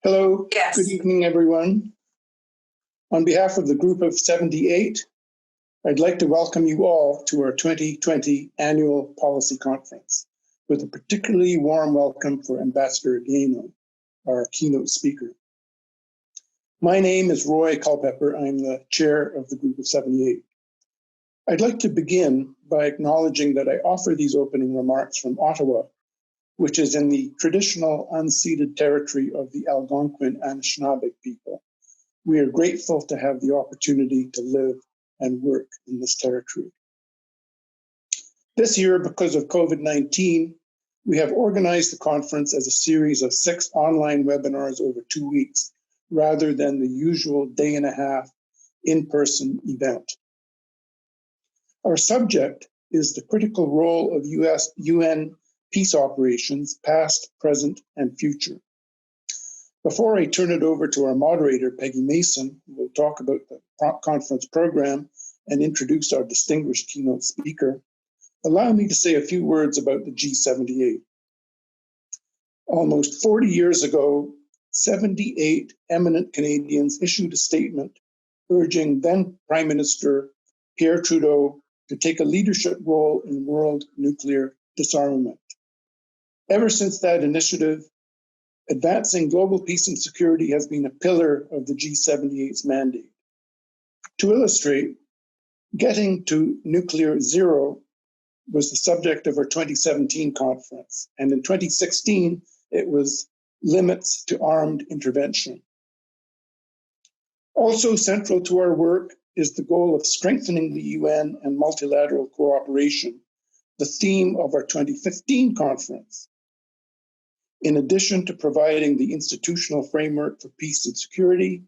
Hello, Yes. Good evening, everyone. On behalf of the group of 78, I'd like to welcome you all to our 2020 annual policy conference, with a particularly warm welcome for Ambassador Guehenno, our keynote speaker. My name is Roy Culpepper. I'm the chair of the group of 78. I'd like to begin by acknowledging that I offer these opening remarks from Ottawa, which is in the traditional unceded territory of the Algonquin Anishinaabe people. We are grateful to have the opportunity to live and work in this territory. This year, because of COVID-19, we have organized the conference as a series of 6 online webinars over 2 weeks, rather than the usual day-and-a-half in-person event. Our subject is the critical role of UN peace operations, past, present, and future. Before I turn it over to our moderator, Peggy Mason, who will talk about the conference program and introduce our distinguished keynote speaker, allow me to say a few words about the G78. Almost 40 years ago, 78 eminent Canadians issued a statement urging then Prime Minister Pierre Trudeau to take a leadership role in world nuclear disarmament. Ever since that initiative, advancing global peace and security has been a pillar of the G78's mandate. To illustrate, getting to nuclear zero was the subject of our 2017 conference, and in 2016, it was limits to armed intervention. Also central to our work is the goal of strengthening the UN and multilateral cooperation, the theme of our 2015 conference. In addition to providing the institutional framework for peace and security,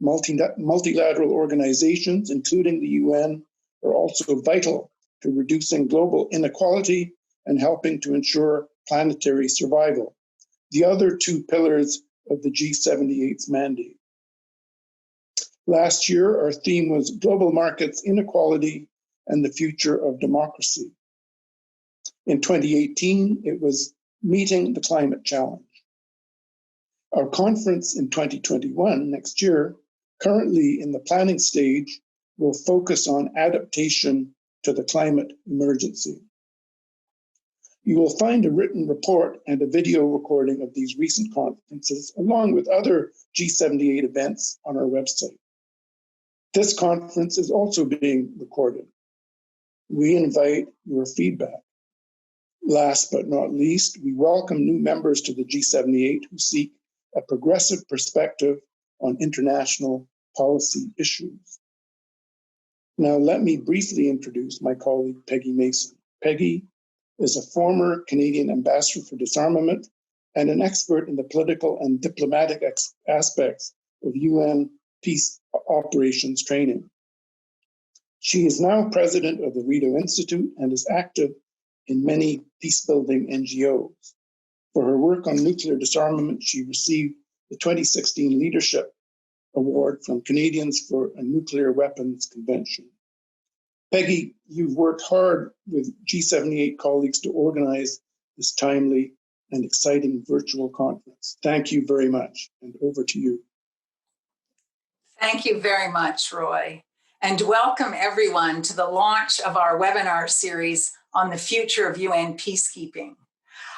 multilateral organizations, including the UN, are also vital to reducing global inequality and helping to ensure planetary survival, the other 2 pillars of the G78's mandate. Last year, our theme was Global Markets, Inequality, and the Future of Democracy. In 2018, it was Meeting the Climate Challenge. Our conference in 2021, next year, currently in the planning stage, will focus on adaptation to the climate emergency. You will find a written report and a video recording of these recent conferences, along with other G78 events on our website. This conference is also being recorded. We invite your feedback. Last but not least, we welcome new members to the G78 who seek a progressive perspective on international policy issues. Now, let me briefly introduce my colleague, Peggy Mason. Peggy is a former Canadian ambassador for disarmament and an expert in the political and diplomatic aspects of UN peace operations training. She is now president of the Rideau Institute and is active in many peacebuilding NGOs. For her work on nuclear disarmament, she received the 2016 Leadership Award from Canadians for a Nuclear Weapons Convention. Peggy, you've worked hard with G78 colleagues to organize this timely and exciting virtual conference. Thank you very much, and over to you. Thank you very much, Roy, and welcome everyone to the launch of our webinar series on the future of UN peacekeeping.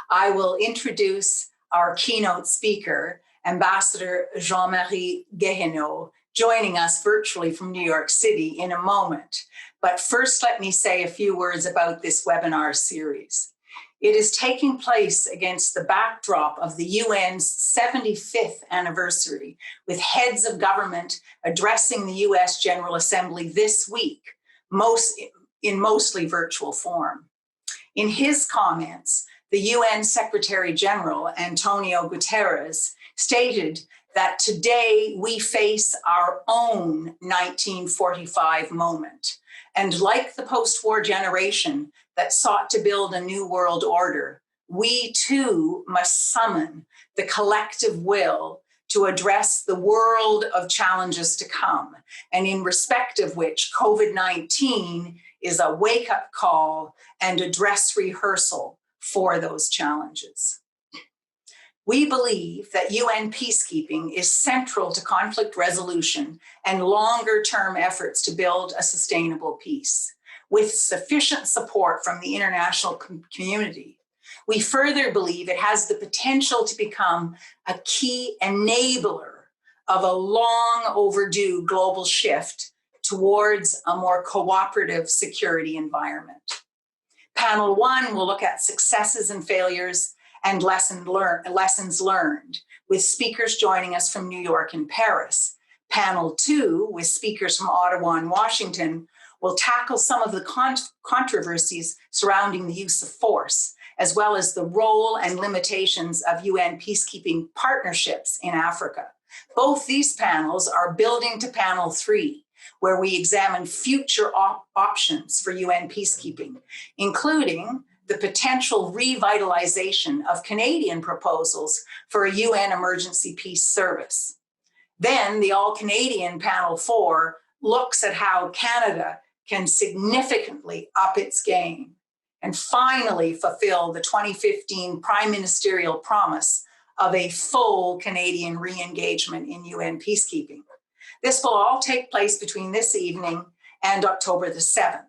I will introduce our keynote speaker, Ambassador Jean-Marie Guehenno, joining us virtually from New York City in a moment. But first, let me say a few words about this webinar series. It is taking place against the backdrop of the UN's 75th anniversary, with heads of government addressing the US General Assembly this week, in mostly virtual form. In his comments, the UN Secretary General, Antonio Guterres, stated that today we face our own 1945 moment. And like the post-war generation that sought to build a new world order, we too must summon the collective will to address the world of challenges to come, and in respect of which COVID-19 is a wake-up call and a dress rehearsal for those challenges. We believe that UN peacekeeping is central to conflict resolution and longer-term efforts to build a sustainable peace. With sufficient support from the international community, we further believe it has the potential to become a key enabler of a long overdue global shift towards a more cooperative security environment. Panel 1 will look at successes and failures and lessons learned, with speakers joining us from New York and Paris. Panel 2, with speakers from Ottawa and Washington, will tackle some of the controversies surrounding the use of force, as well as the role and limitations of UN peacekeeping partnerships in Africa. Both these panels are building to panel 3, where we examine future options for UN peacekeeping, including the potential revitalization of Canadian proposals for a UN emergency peace service. Then the all-Canadian panel 4 looks at how Canada can significantly up its game and finally fulfill the 2015 Prime Ministerial promise of a full Canadian re-engagement in UN peacekeeping. This will all take place between this evening and October the 7th.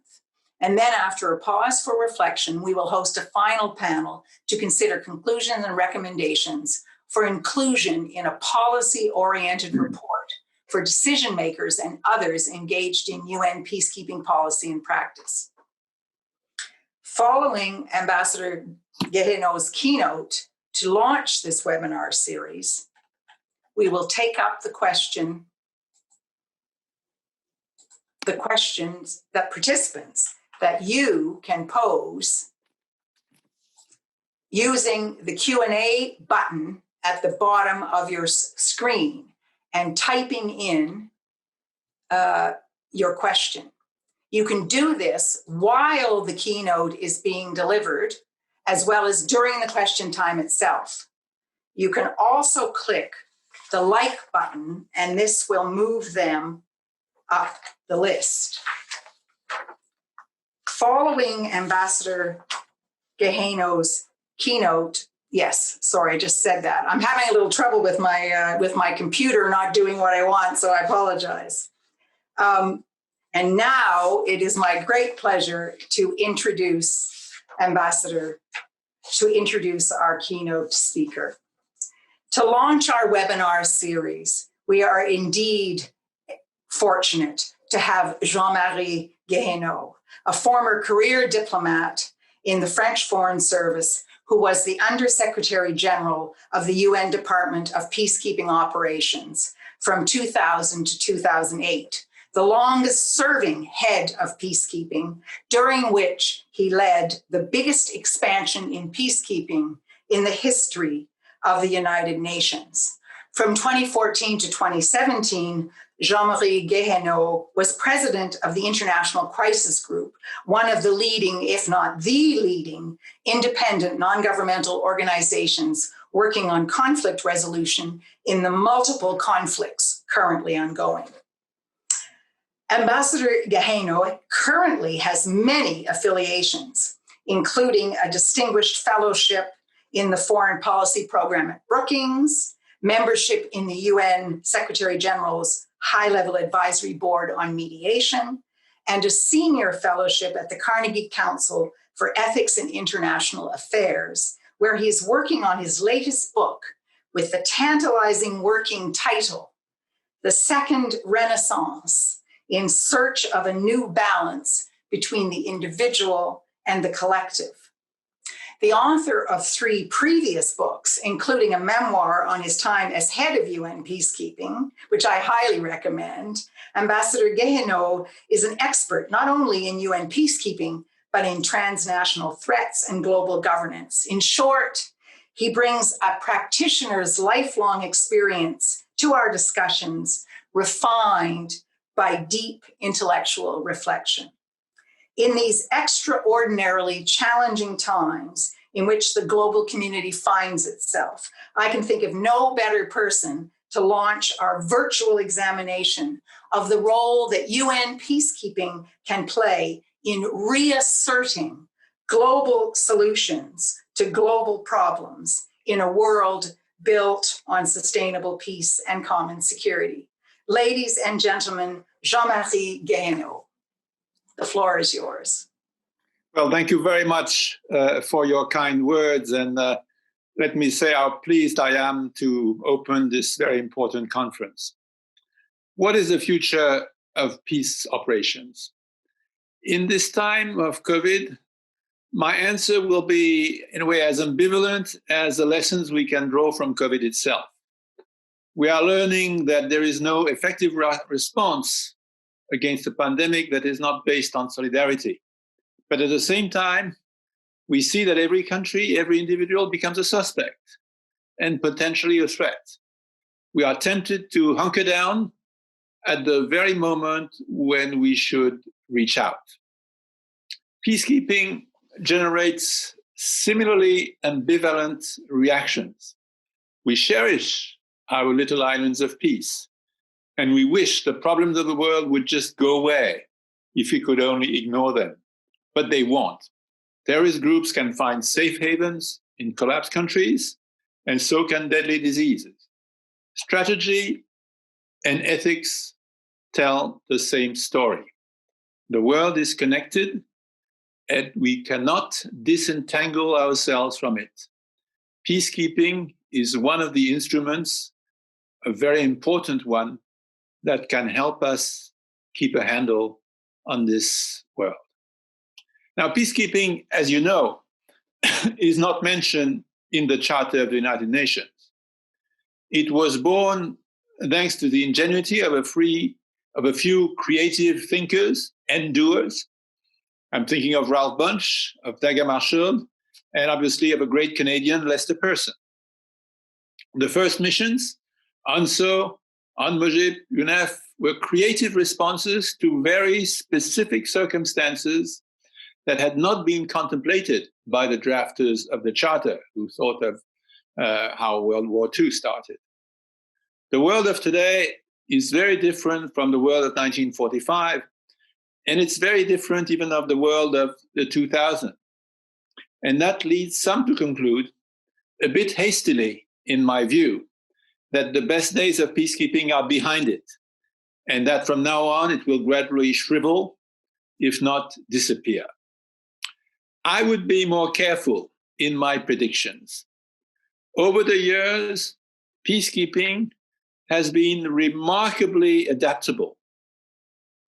And then after a pause for reflection, we will host a final panel to consider conclusions and recommendations for inclusion in a policy-oriented report for decision makers and others engaged in UN peacekeeping policy and practice. Following Ambassador Guehenno's keynote to launch this webinar series, we will take up the questions that participants that you can pose using the Q&A button at the bottom of your screen and typing in your question. You can do this while the keynote is being delivered, as well as during the question time itself. You can also click the like button, and this will move them up the list. Following Ambassador Guehenno's keynote, yes, sorry, I just said that. I'm having a little trouble with my computer not doing what I want, so I apologize. And now it is my great pleasure to introduce our keynote speaker. To launch our webinar series, we are indeed fortunate to have Jean-Marie Guehenno, a former career diplomat in the French Foreign Service, who was the Undersecretary General of the UN Department of Peacekeeping Operations from 2000 to 2008, the longest serving head of peacekeeping, during which he led the biggest expansion in peacekeeping in the history of the United Nations. From 2014 to 2017, Jean-Marie Guehenno was president of the International Crisis Group, one of the leading, if not the leading, independent non-governmental organizations working on conflict resolution in the multiple conflicts currently ongoing. Ambassador Guehenno currently has many affiliations, including a distinguished fellowship in the Foreign Policy Program at Brookings, membership in the UN Secretary General's High-Level Advisory Board on Mediation, and a senior fellowship at the Carnegie Council for Ethics and International Affairs, where he is working on his latest book with the tantalizing working title, The Second Renaissance, in search of a new balance between the individual and the collective. The author of 3 previous books, including a memoir on his time as head of UN peacekeeping, which I highly recommend, Ambassador Guehenno is an expert not only in UN peacekeeping, but in transnational threats and global governance. In short, he brings a practitioner's lifelong experience to our discussions, refined by deep intellectual reflection. In these extraordinarily challenging times in which the global community finds itself, I can think of no better person to launch our virtual examination of the role that UN peacekeeping can play in reasserting global solutions to global problems in a world built on sustainable peace and common security. Ladies and gentlemen, Jean-Marie Guehenno, the floor is yours. Well, thank you very much for your kind words. And let me say how pleased I am to open this very important conference. What is the future of peace operations? In this time of COVID, my answer will be, in a way, as ambivalent as the lessons we can draw from COVID itself. We are learning that there is no effective response against a pandemic that is not based on solidarity. But at the same time, we see that every country, every individual becomes a suspect and potentially a threat. We are tempted to hunker down at the very moment when we should reach out. Peacekeeping generates similarly ambivalent reactions. We cherish our little islands of peace, and we wish the problems of the world would just go away if we could only ignore them. But they won't. Terrorist groups can find safe havens in collapsed countries, and so can deadly diseases. Strategy and ethics tell the same story. The world is connected, and we cannot disentangle ourselves from it. Peacekeeping is one of the instruments, a very important one, that can help us keep a handle on this world. Now, peacekeeping, as you know, is not mentioned in the Charter of the United Nations. It was born thanks to the ingenuity of a few creative thinkers and doers. I'm thinking of Ralph Bunche, of Dag Hammarskjöld, and obviously of a great Canadian, Lester Pearson. The first missions, UNSO, UNMOJIP, UNEF, were creative responses to very specific circumstances that had not been contemplated by the drafters of the Charter, who thought of how World War II started. The world of today is very different from the world of 1945, and it's very different even of the world of the 2000. And that leads some to conclude, a bit hastily, in my view, that the best days of peacekeeping are behind it, and that from now on it will gradually shrivel, if not disappear. I would be more careful in my predictions. Over the years, peacekeeping has been remarkably adaptable.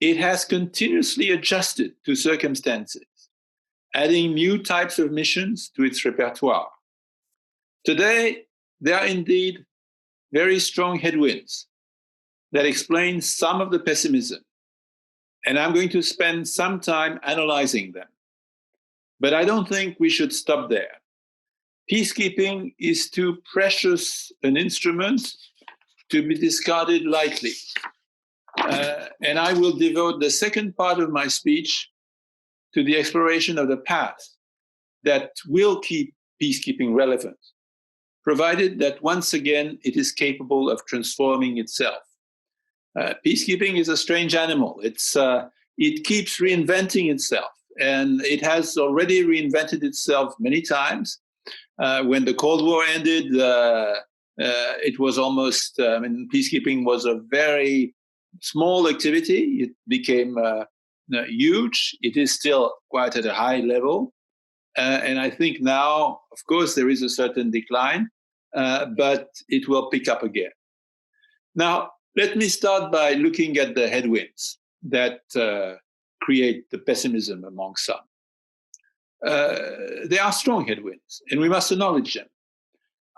It has continuously adjusted to circumstances, adding new types of missions to its repertoire. Today, there are indeed very strong headwinds that explain some of the pessimism, and I'm going to spend some time analyzing them. But I don't think we should stop there. Peacekeeping is too precious an instrument to be discarded lightly. And I will devote the second part of my speech to the exploration of the path that will keep peacekeeping relevant, provided that once again it is capable of transforming itself. Peacekeeping is a strange animal. It keeps reinventing itself, and it has already reinvented itself many times. When the Cold War ended, it was almost, peacekeeping was a very small activity. It became huge. It is still quite at a high level. And I think now, of course, there is a certain decline, but it will pick up again. Now, let me start by looking at the headwinds that create the pessimism among some. There are strong headwinds, and we must acknowledge them.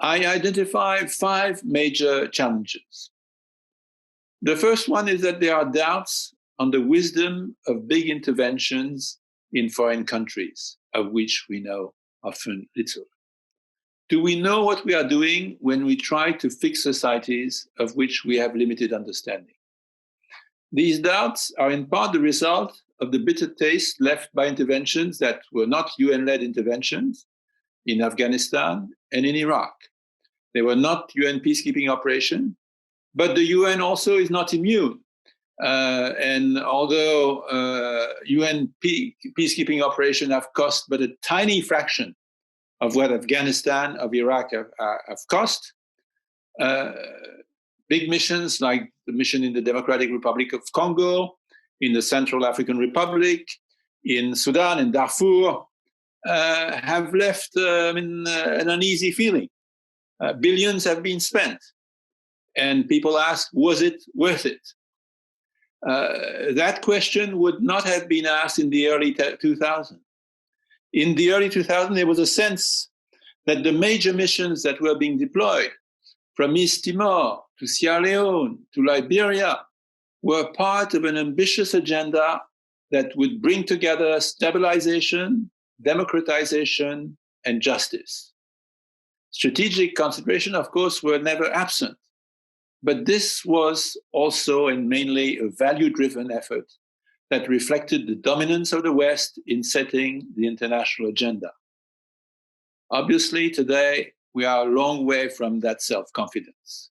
I identify 5 major challenges. The first one is that there are doubts on the wisdom of big interventions in foreign countries, of which we know often little. Do we know what we are doing when we try to fix societies of which we have limited understanding? These doubts are in part the result of the bitter taste left by interventions that were not UN-led interventions in Afghanistan and in Iraq. They were not UN Peacekeeping Operations, but the UN also is not immune. And although UN Peacekeeping Operations have cost but a tiny fraction of what Afghanistan, of Iraq have cost, Big missions like the mission in the Democratic Republic of Congo, in the Central African Republic, in Sudan, in Darfur, have left an uneasy feeling. Billions have been spent. And people ask, was it worth it? That question would not have been asked in the early 2000s. In the early 2000s, there was a sense that the major missions that were being deployed, from East Timor to Sierra Leone to Liberia, were part of an ambitious agenda that would bring together stabilization, democratization, and justice. Strategic consideration, of course, were never absent, but this was also and mainly a value-driven effort that reflected the dominance of the West in setting the international agenda. Obviously, today, we are a long way from that self-confidence.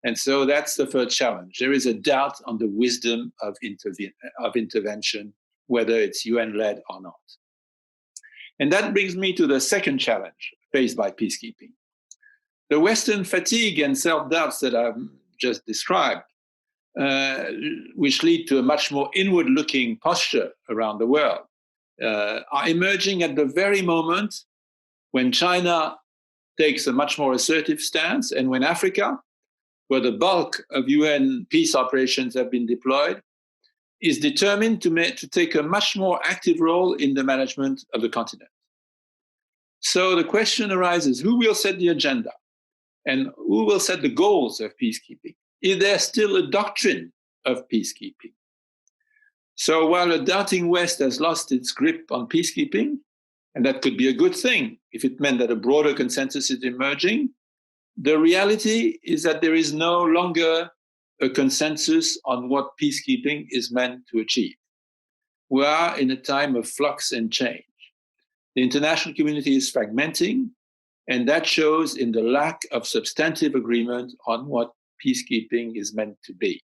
And so that's the first challenge. There is a doubt on the wisdom of intervention, whether it's UN-led or not. And that brings me to the second challenge faced by peacekeeping. The Western fatigue and self-doubts that I've just described, which lead to a much more inward-looking posture around the world, are emerging at the very moment when China takes a much more assertive stance, and when Africa, where the bulk of UN peace operations have been deployed, is determined to take a much more active role in the management of the continent. So the question arises, who will set the agenda? And who will set the goals of peacekeeping? Is there still a doctrine of peacekeeping? So while a doubting West has lost its grip on peacekeeping, and that could be a good thing if it meant that a broader consensus is emerging, the reality is that there is no longer a consensus on what peacekeeping is meant to achieve. We are in a time of flux and change. The international community is fragmenting, and that shows in the lack of substantive agreement on what peacekeeping is meant to be.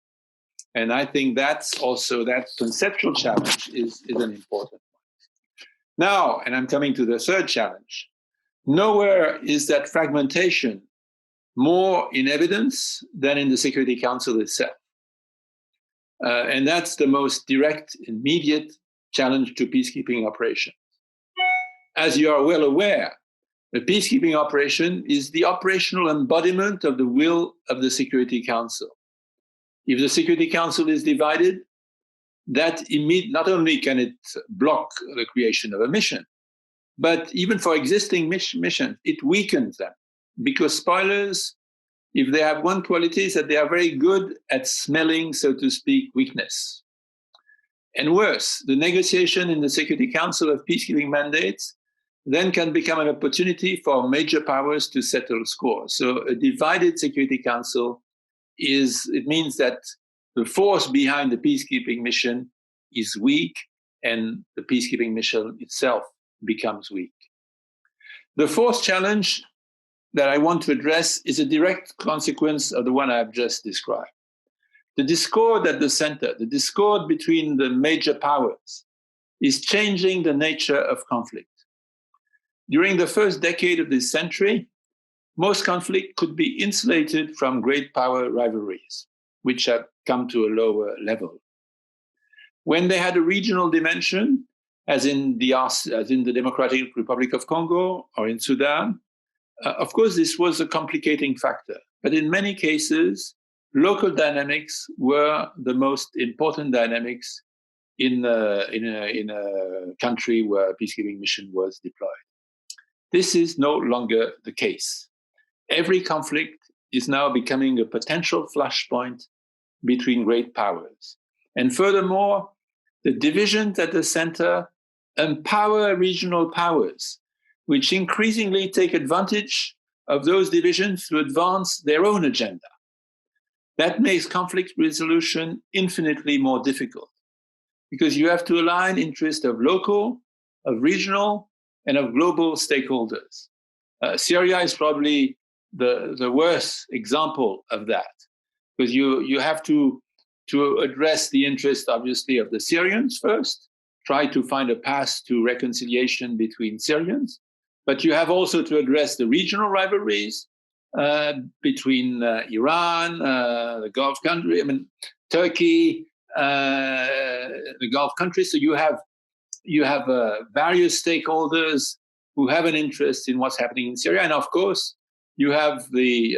And I think that's also, that conceptual challenge is an important one. Now, and I'm coming to the third challenge, nowhere is that fragmentation more in evidence than in the Security Council itself. And that's the most direct, immediate challenge to peacekeeping operations. As you are well aware, the peacekeeping operation is the operational embodiment of the will of the Security Council. If the Security Council is divided, that not only can it block the creation of a mission, but even for existing missions, it weakens them. Because spoilers, if they have one quality, is that they are very good at smelling, so to speak, weakness. And worse, the negotiation in the Security Council of peacekeeping mandates then can become an opportunity for major powers to settle scores. So a divided Security Council it means that the force behind the peacekeeping mission is weak, and the peacekeeping mission itself becomes weak. The fourth challenge that I want to address is a direct consequence of the one I've just described. The discord at the center, the discord between the major powers, is changing the nature of conflict. During the first decade of this century, most conflict could be insulated from great power rivalries, which have come to a lower level. When they had a regional dimension, as in the Democratic Republic of Congo or in Sudan, of course, this was a complicating factor. But in many cases, local dynamics were the most important dynamics in a country where a peacekeeping mission was deployed. This is no longer the case. Every conflict is now becoming a potential flashpoint between great powers. And furthermore, the divisions at the center empower regional powers, which increasingly take advantage of those divisions to advance their own agenda. That makes conflict resolution infinitely more difficult, because you have to align interests of local, of regional, and of global stakeholders. Syria is probably the worst example of that, because you have to address the interest, obviously, of the Syrians first, try to find a path to reconciliation between Syrians, but you have also to address the regional rivalries, between Iran, the Gulf country, Turkey, the Gulf countries. So you have various stakeholders who have an interest in what's happening in Syria, and of course, you have the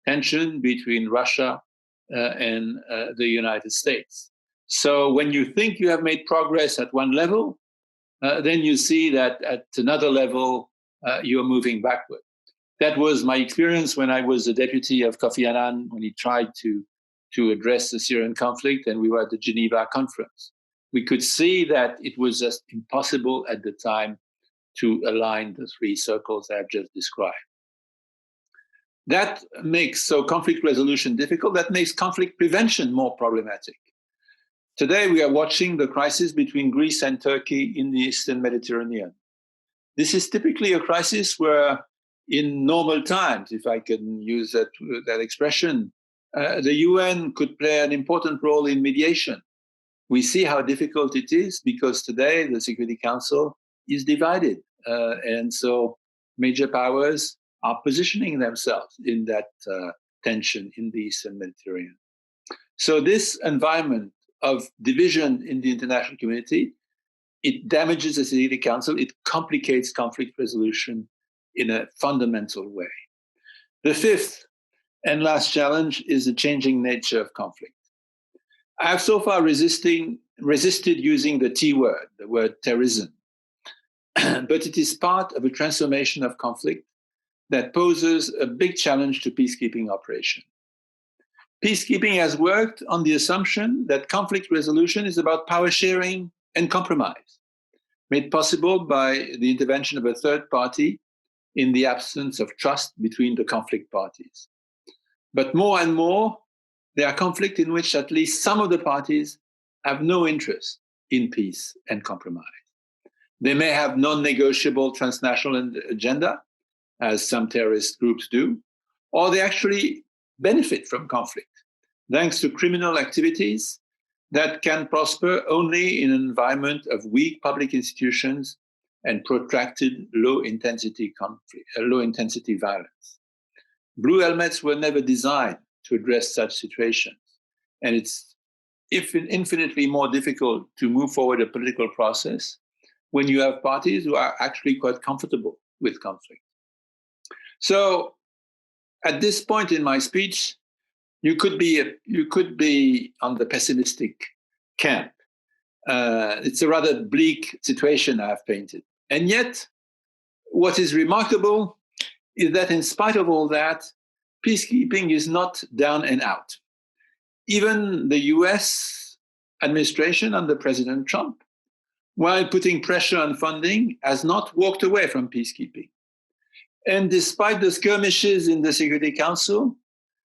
tension between Russia and the United States. So when you think you have made progress at one level, then you see that at another level, you're moving backward. That was my experience when I was a deputy of Kofi Annan, when he tried to address the Syrian conflict, and we were at the Geneva conference. We could see that it was just impossible at the time to align the three circles I've just described. That makes conflict resolution difficult. That makes conflict prevention more problematic. Today, we are watching the crisis between Greece and Turkey in the Eastern Mediterranean. This is typically a crisis where, in normal times, if I can use that expression, the UN could play an important role in mediation. We see how difficult it is because today the Security Council is divided. And so major powers are positioning themselves in that tension in the Eastern Mediterranean. So this environment of division in the international community, it damages the Security Council, it complicates conflict resolution in a fundamental way. The fifth and last challenge is the changing nature of conflict. I have so far resisted using the T word, the word terrorism, but it is part of a transformation of conflict that poses a big challenge to peacekeeping operation. Peacekeeping has worked on the assumption that conflict resolution is about power sharing and compromise, made possible by the intervention of a third party in the absence of trust between the conflict parties. But more and more, there are conflicts in which at least some of the parties have no interest in peace and compromise. They may have non-negotiable transnational agenda, as some terrorist groups do, or they actually benefit from conflict, thanks to criminal activities that can prosper only in an environment of weak public institutions and protracted low-intensity violence. Blue helmets were never designed to address such situations, and it's infinitely more difficult to move forward a political process when you have parties who are actually quite comfortable with conflict. So at this point in my speech, you could be on the pessimistic camp. It's a rather bleak situation I have painted. And yet, what is remarkable is that in spite of all that, peacekeeping is not down and out. Even the US administration under President Trump, while putting pressure on funding, has not walked away from peacekeeping. And despite the skirmishes in the Security Council,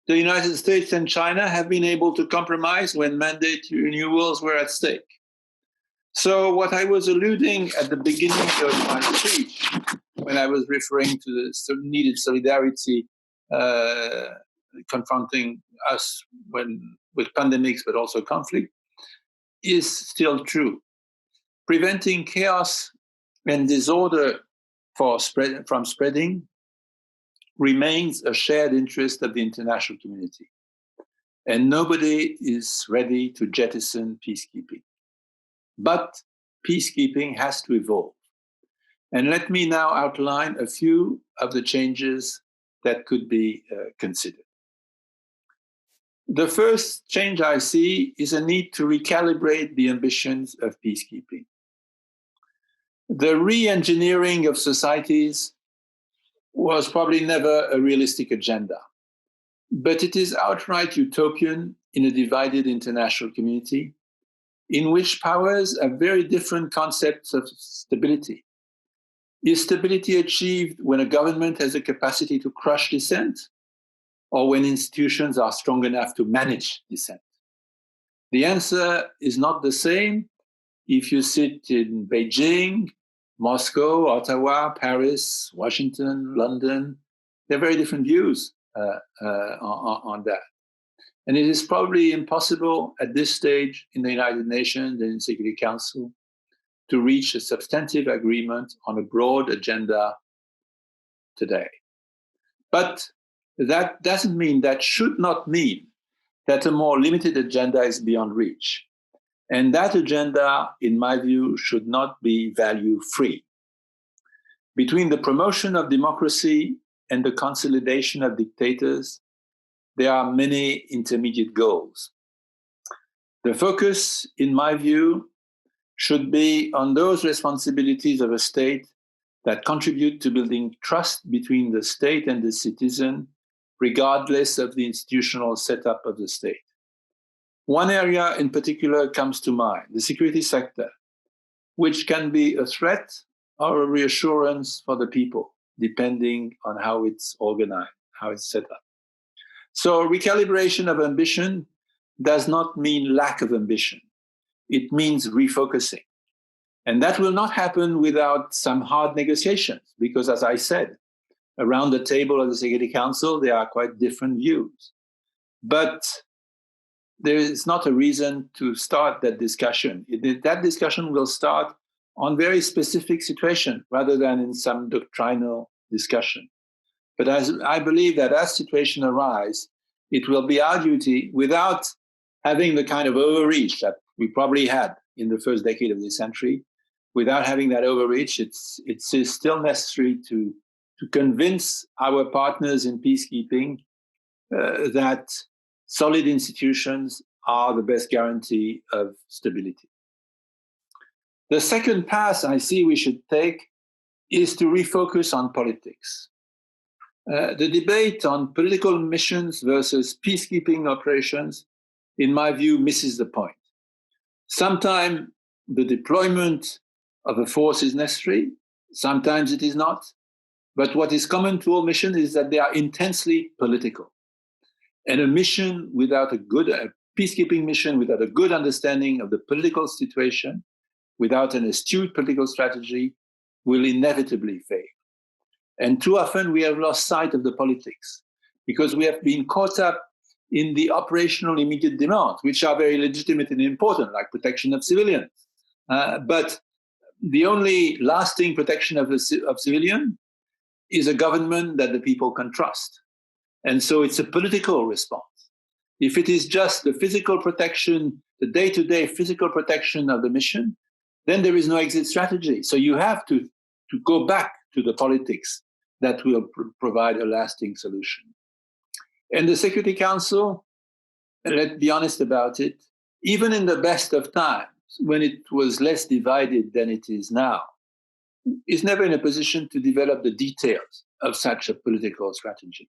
the United States and China have been able to compromise when mandate renewals were at stake. So what I was alluding at the beginning of my speech, when I was referring to the needed solidarity confronting us with pandemics, but also conflict, is still true. Preventing chaos and disorder from spreading remains a shared interest of the international community. And nobody is ready to jettison peacekeeping. But peacekeeping has to evolve. And let me now outline a few of the changes that could be considered. The first change I see is a need to recalibrate the ambitions of peacekeeping. The re-engineering of societies was probably never a realistic agenda, but it is outright utopian in a divided international community in which powers have very different concepts of stability. Is stability achieved when a government has the capacity to crush dissent, or when institutions are strong enough to manage dissent? The answer is not the same if you sit in Beijing, Moscow, Ottawa, Paris, Washington, London. There are very different views on that. And it is probably impossible at this stage in the United Nations and in Security Council to reach a substantive agreement on a broad agenda today. But that doesn't mean, that should not mean, that a more limited agenda is beyond reach. And that agenda, in my view, should not be value-free. Between the promotion of democracy and the consolidation of dictators, there are many intermediate goals. The focus, in my view, should be on those responsibilities of a state that contribute to building trust between the state and the citizen, regardless of the institutional setup of the state. One area in particular comes to mind, the security sector, which can be a threat or a reassurance for the people, depending on how it's organized, how it's set up. So recalibration of ambition does not mean lack of ambition. It means refocusing. And that will not happen without some hard negotiations, because as I said, around the table of the Security Council, there are quite different views. But there is not a reason to start that discussion. That discussion will start on very specific situations rather than in some doctrinal discussion. But as I believe that as situations arise, it will be our duty, without having the kind of overreach that we probably had in the first decade of this century, without having that overreach, it's still necessary to convince our partners in peacekeeping that solid institutions are the best guarantee of stability. The second path I see we should take is to refocus on politics. The debate on political missions versus peacekeeping operations, in my view, misses the point. Sometimes the deployment of a force is necessary, sometimes it is not. But what is common to all missions is that they are intensely political. And a mission without a peacekeeping mission without a good understanding of the political situation, without an astute political strategy, will inevitably fail. And too often we have lost sight of the politics because we have been caught up in the operational immediate demands, which are very legitimate and important, like protection of civilians. But the only lasting protection of civilians is a government that the people can trust. And so it's a political response. If it is just the physical protection, the day-to-day physical protection of the mission, then there is no exit strategy. So you have to go back to the politics that will provide a lasting solution. And the Security Council, let's be honest about it, even in the best of times, when it was less divided than it is now, is never in a position to develop the details of such a political strategy.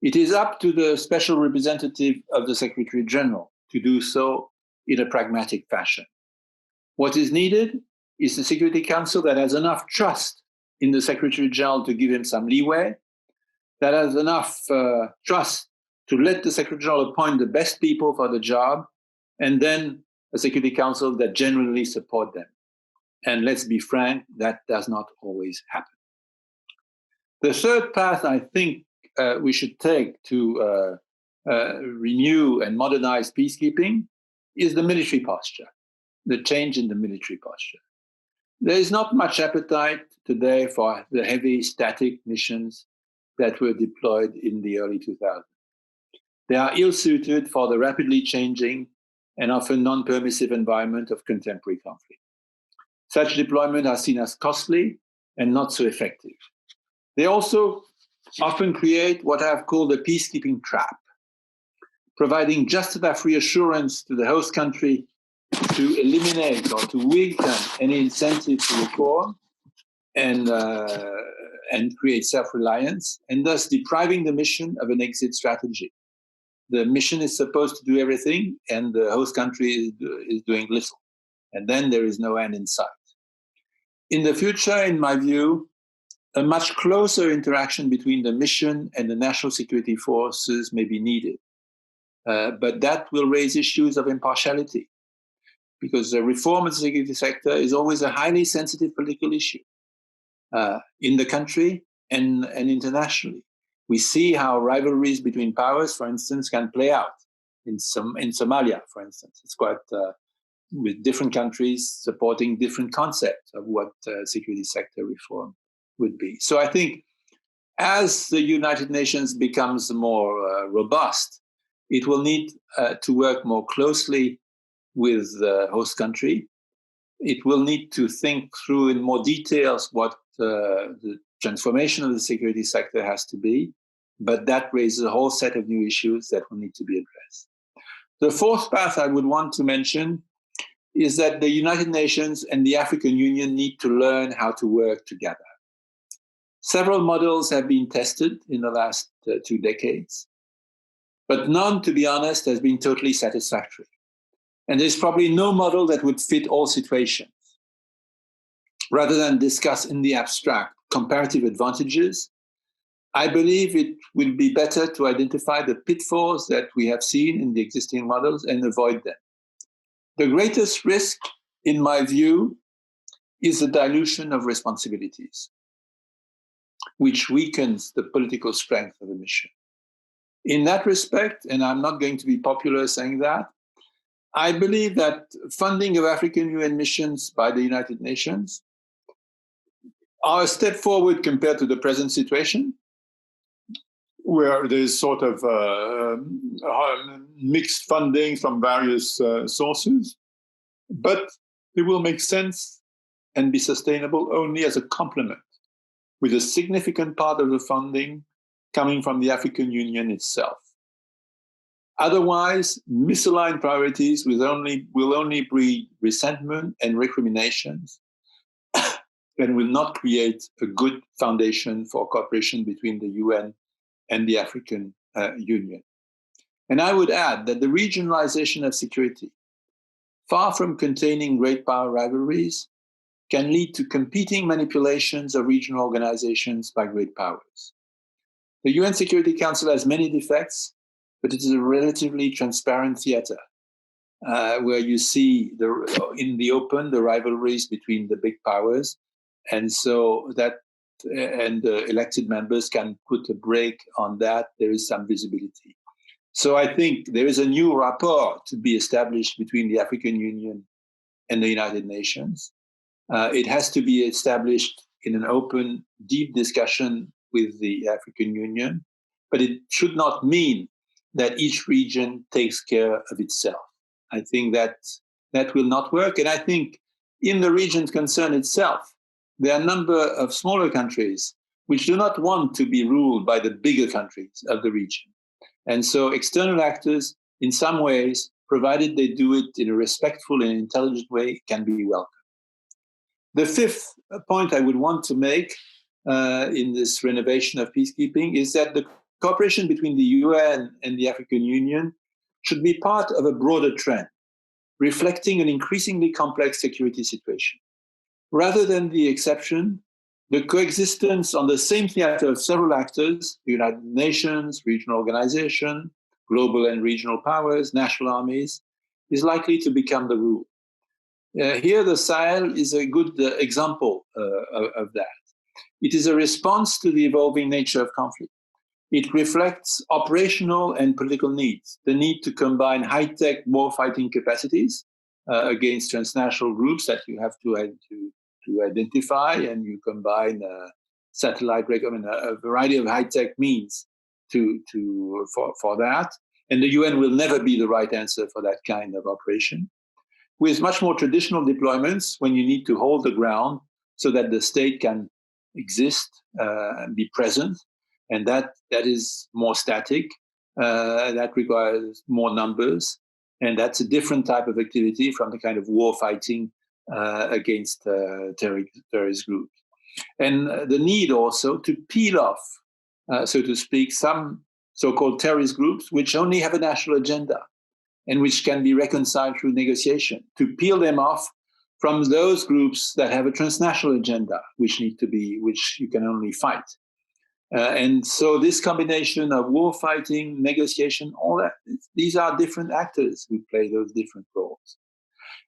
It is up to the special representative of the Secretary General to do so in a pragmatic fashion. What is needed is the Security Council that has enough trust in the Secretary General to give him some leeway, that has enough trust to let the Secretary General appoint the best people for the job, and then a Security Council that genuinely support them. And let's be frank, that does not always happen. The third path I think we should take to renew and modernize peacekeeping is the military posture, the change in the military posture. There is not much appetite today for the heavy static missions that were deployed in the early 2000s. They are ill-suited for the rapidly changing and often non-permissive environment of contemporary conflict. Such deployments are seen as costly and not so effective. They also often create what I have called a peacekeeping trap, providing just enough reassurance to the host country to eliminate or to weaken any incentive to reform and create self-reliance, and thus depriving the mission of an exit strategy. The mission is supposed to do everything, and the host country is doing little. And then there is no end in sight. In the future, in my view, a much closer interaction between the mission and the national security forces may be needed. But that will raise issues of impartiality, because the reform of the security sector is always a highly sensitive political issue in the country and internationally. We see how rivalries between powers, for instance, can play out in Somalia, for instance. It's quite with different countries supporting different concepts of what security sector reform would be. So I think As the United Nations becomes more robust, it will need to work more closely with the host country. It will need to think through in more details what the transformation of the security sector has to be, but that raises a whole set of new issues that will need to be addressed. The fourth path I would want to mention is that the United Nations and the African Union need to learn how to work together. Several models have been tested in the last 2 decades, but none, to be honest, has been totally satisfactory. And there's probably no model that would fit all situations. Rather than discuss in the abstract comparative advantages, I believe it will be better to identify the pitfalls that we have seen in the existing models and avoid them. The greatest risk, in my view, is the dilution of responsibilities, which weakens the political strength of the mission. In that respect, and I'm not going to be popular saying that, I believe that funding of African UN missions by the United Nations are a step forward compared to the present situation, where there's sort of mixed funding from various sources, but it will make sense and be sustainable only as a complement, with a significant part of the funding coming from the African Union itself. Otherwise, misaligned priorities will only breed resentment and recriminations and will not create a good foundation for cooperation between the UN and the African Union. And I would add that the regionalization of security, far from containing great power rivalries, can lead to competing manipulations of regional organizations by great powers. The UN Security Council has many defects, but it is a relatively transparent theater where you see in the open the rivalries between the big powers, and so that the elected members can put a brake on that. There is some visibility. So I think there is a new rapport to be established between the African Union and the United Nations. It has to be established in an open, deep discussion with the African Union, but it should not mean that each region takes care of itself. I think that will not work. And I think in the region concerned itself, there are a number of smaller countries which do not want to be ruled by the bigger countries of the region. And so external actors, in some ways, provided they do it in a respectful and intelligent way, can be welcome. The fifth point I would want to make in this renovation of peacekeeping is that the cooperation between the UN and the African Union should be part of a broader trend, reflecting an increasingly complex security situation. Rather than the exception, the coexistence on the same theater of several actors, the United Nations, regional organizations, global and regional powers, national armies, is likely to become the rule. Here, the Sahel is a good example of that. It is a response to the evolving nature of conflict. It reflects operational and political needs, the need to combine high-tech warfighting capacities against transnational groups that you have to identify, and you combine satellite, a variety of high-tech means for that. And the UN will never be the right answer for that kind of operation. With much more traditional deployments, when you need to hold the ground so that the state can exist and be present, and that is more static, that requires more numbers, and that's a different type of activity from the kind of war fighting against terrorist groups. And the need also to peel off, so to speak, some so-called terrorist groups which only have a national agenda and which can be reconciled through negotiation, to peel them off from those groups that have a transnational agenda, which you can only fight. And so this combination of war fighting, negotiation, all that, these are different actors who play those different roles.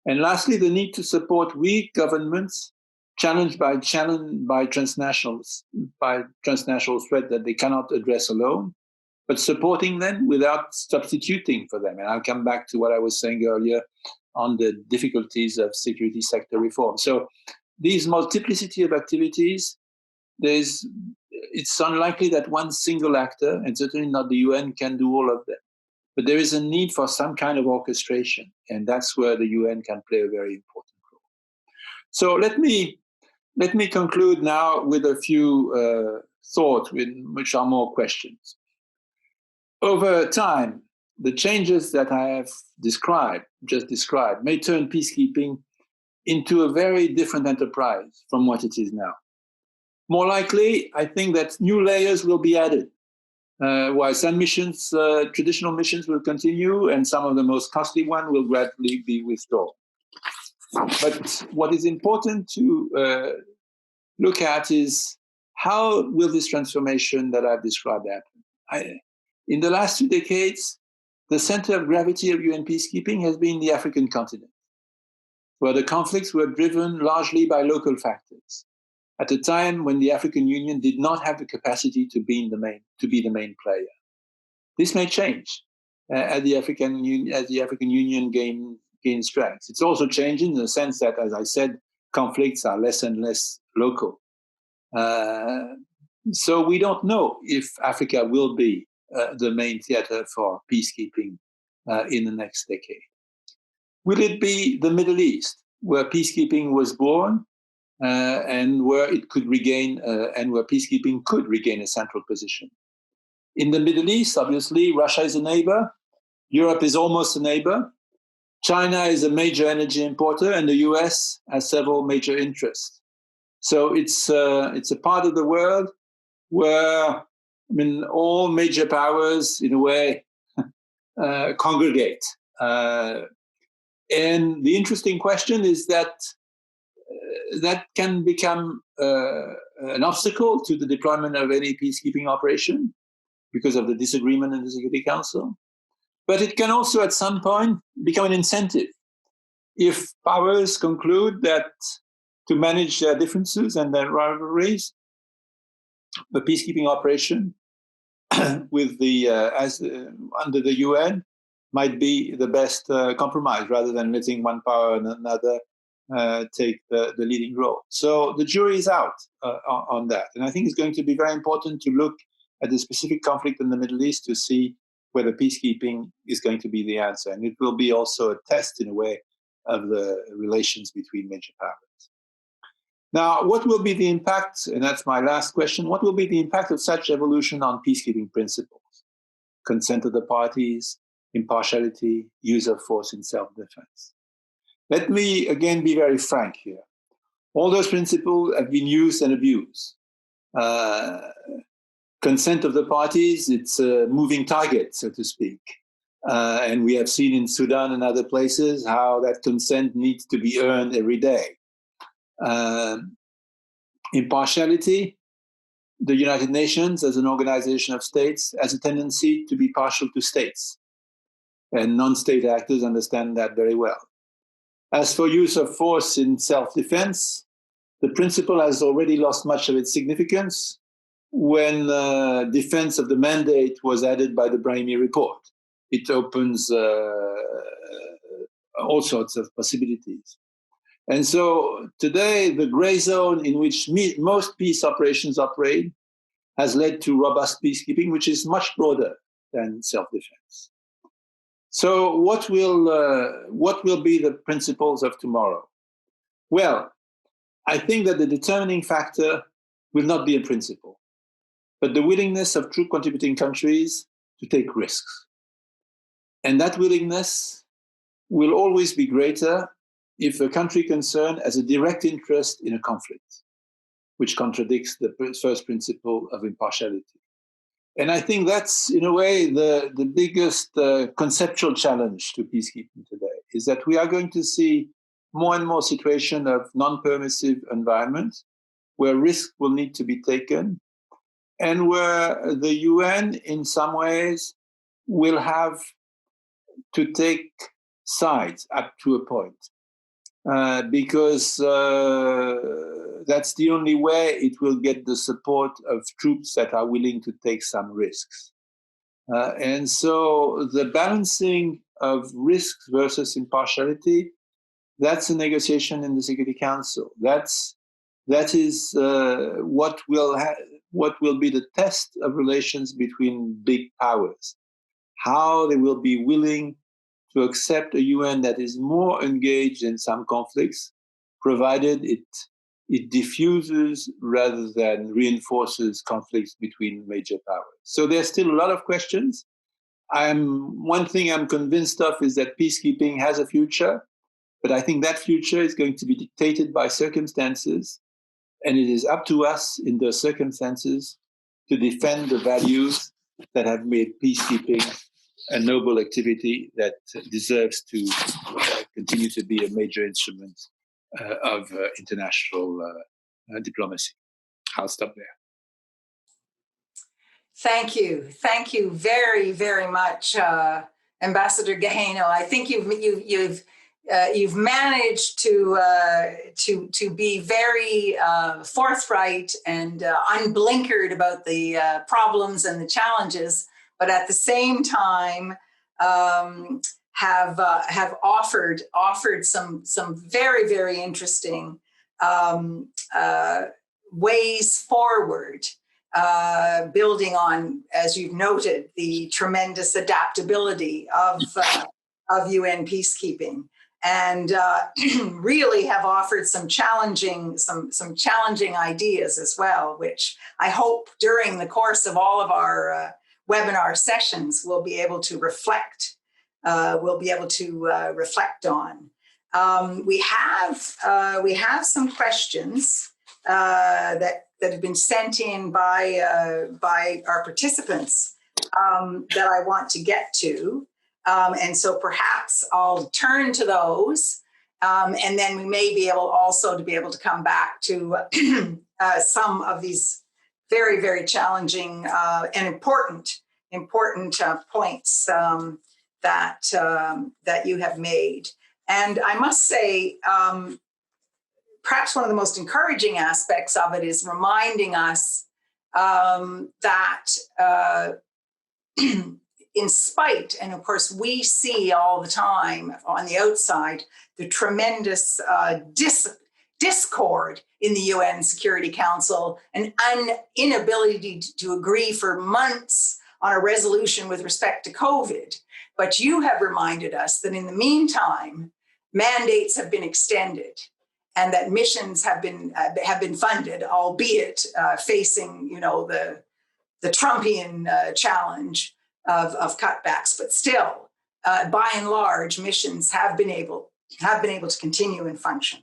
And lastly, the need to support weak governments challenged by transnational threat that they cannot address alone, but supporting them without substituting for them. And I'll come back to what I was saying earlier on the difficulties of security sector reform. So these multiplicity of activities, it's unlikely that one single actor, and certainly not the UN, can do all of them. But there is a need for some kind of orchestration, and that's where the UN can play a very important role. So let me conclude now with a few thoughts, which are more questions. Over time, the changes that I have just described, may turn peacekeeping into a very different enterprise from what it is now. More likely, I think that new layers will be added. While some missions, traditional missions, will continue, and some of the most costly ones will gradually be withdrawn. But what is important to look at is how will this transformation that I've described happen? In the last 2 decades, the center of gravity of UN peacekeeping has been the African continent, where the conflicts were driven largely by local factors, at a time when the African Union did not have the capacity to be the main player. This may change as the African Union gains strength. It's also changing in the sense that, as I said, conflicts are less and less local. So we don't know if Africa will be the main theater for peacekeeping in the next decade. Will it be the Middle East, where peacekeeping was born, and where it could regain, and where peacekeeping could regain a central position? In the Middle East, obviously, Russia is a neighbor. Europe is almost a neighbor. China is a major energy importer, and the US has several major interests. So it's a part of the world where, all major powers, in a way, congregate. And the interesting question is that that can become an obstacle to the deployment of any peacekeeping operation because of the disagreement in the Security Council. But it can also, at some point, become an incentive. If powers conclude that to manage their differences and their rivalries, the peacekeeping operation with under the UN might be the best compromise, rather than letting one power and another take the leading role. So the jury is out on that. And I think it's going to be very important to look at the specific conflict in the Middle East to see whether peacekeeping is going to be the answer. And it will be also a test, in a way, of the relations between major powers. Now, what will be the impact, and that's my last question, what will be the impact of such evolution on peacekeeping principles? Consent of the parties, impartiality, use of force in self-defense. Let me again be very frank here. All those principles have been used and abused. Consent of the parties, it's a moving target, so to speak. And we have seen in Sudan and other places how that consent needs to be earned every day. Impartiality, the United Nations as an organization of states has a tendency to be partial to states. And non-state actors understand that very well. As for use of force in self-defense, the principle has already lost much of its significance when defense of the mandate was added by the Brahimi report. It opens all sorts of possibilities. And so today, the gray zone in which most peace operations operate has led to robust peacekeeping, which is much broader than self-defense. So what will be the principles of tomorrow? Well, I think that the determining factor will not be a principle, but the willingness of troop contributing countries to take risks. And that willingness will always be greater if a country concerned has a direct interest in a conflict, which contradicts the first principle of impartiality. And I think that's, in a way, the biggest conceptual challenge to peacekeeping today, is that we are going to see more and more situations of non-permissive environments where risk will need to be taken, and where the UN, in some ways, will have to take sides up to a point. Because that's the only way it will get the support of troops that are willing to take some risks. And so the balancing of risks versus impartiality, that's a negotiation in the Security Council. That is what will what will be the test of relations between big powers, how they will be willing to accept a UN that is more engaged in some conflicts, provided it diffuses rather than reinforces conflicts between major powers. So there's still a lot of questions. One thing I'm convinced of is that peacekeeping has a future, but I think that future is going to be dictated by circumstances, and it is up to us in those circumstances to defend the values that have made peacekeeping a noble activity that deserves to continue to be a major instrument of international diplomacy. I'll stop there. Thank you. Thank you very, very much, Ambassador Guehenno. I think you've managed to be very forthright and unblinkered about the problems and the challenges, but at the same time have offered some very, very interesting ways forward. Building on, as you've noted, the tremendous adaptability of UN peacekeeping, and really have offered some challenging ideas as well, which I hope during the course of all of our webinar sessions we'll be able to reflect. On. We have some questions that have been sent in by our participants that I want to get to. And so perhaps I'll turn to those, and then we may be able also to be able to come back to some of these very, very challenging and important points that you have made. And I must say, perhaps one of the most encouraging aspects of it is reminding us that in spite, and of course we see all the time on the outside, the tremendous discord in the UN Security Council, an inability to agree for months on a resolution with respect to COVID. But you have reminded us that in the meantime, mandates have been extended, and that missions have been funded, albeit facing, the Trumpian challenge of cutbacks. But still, by and large, missions have been able to continue and function.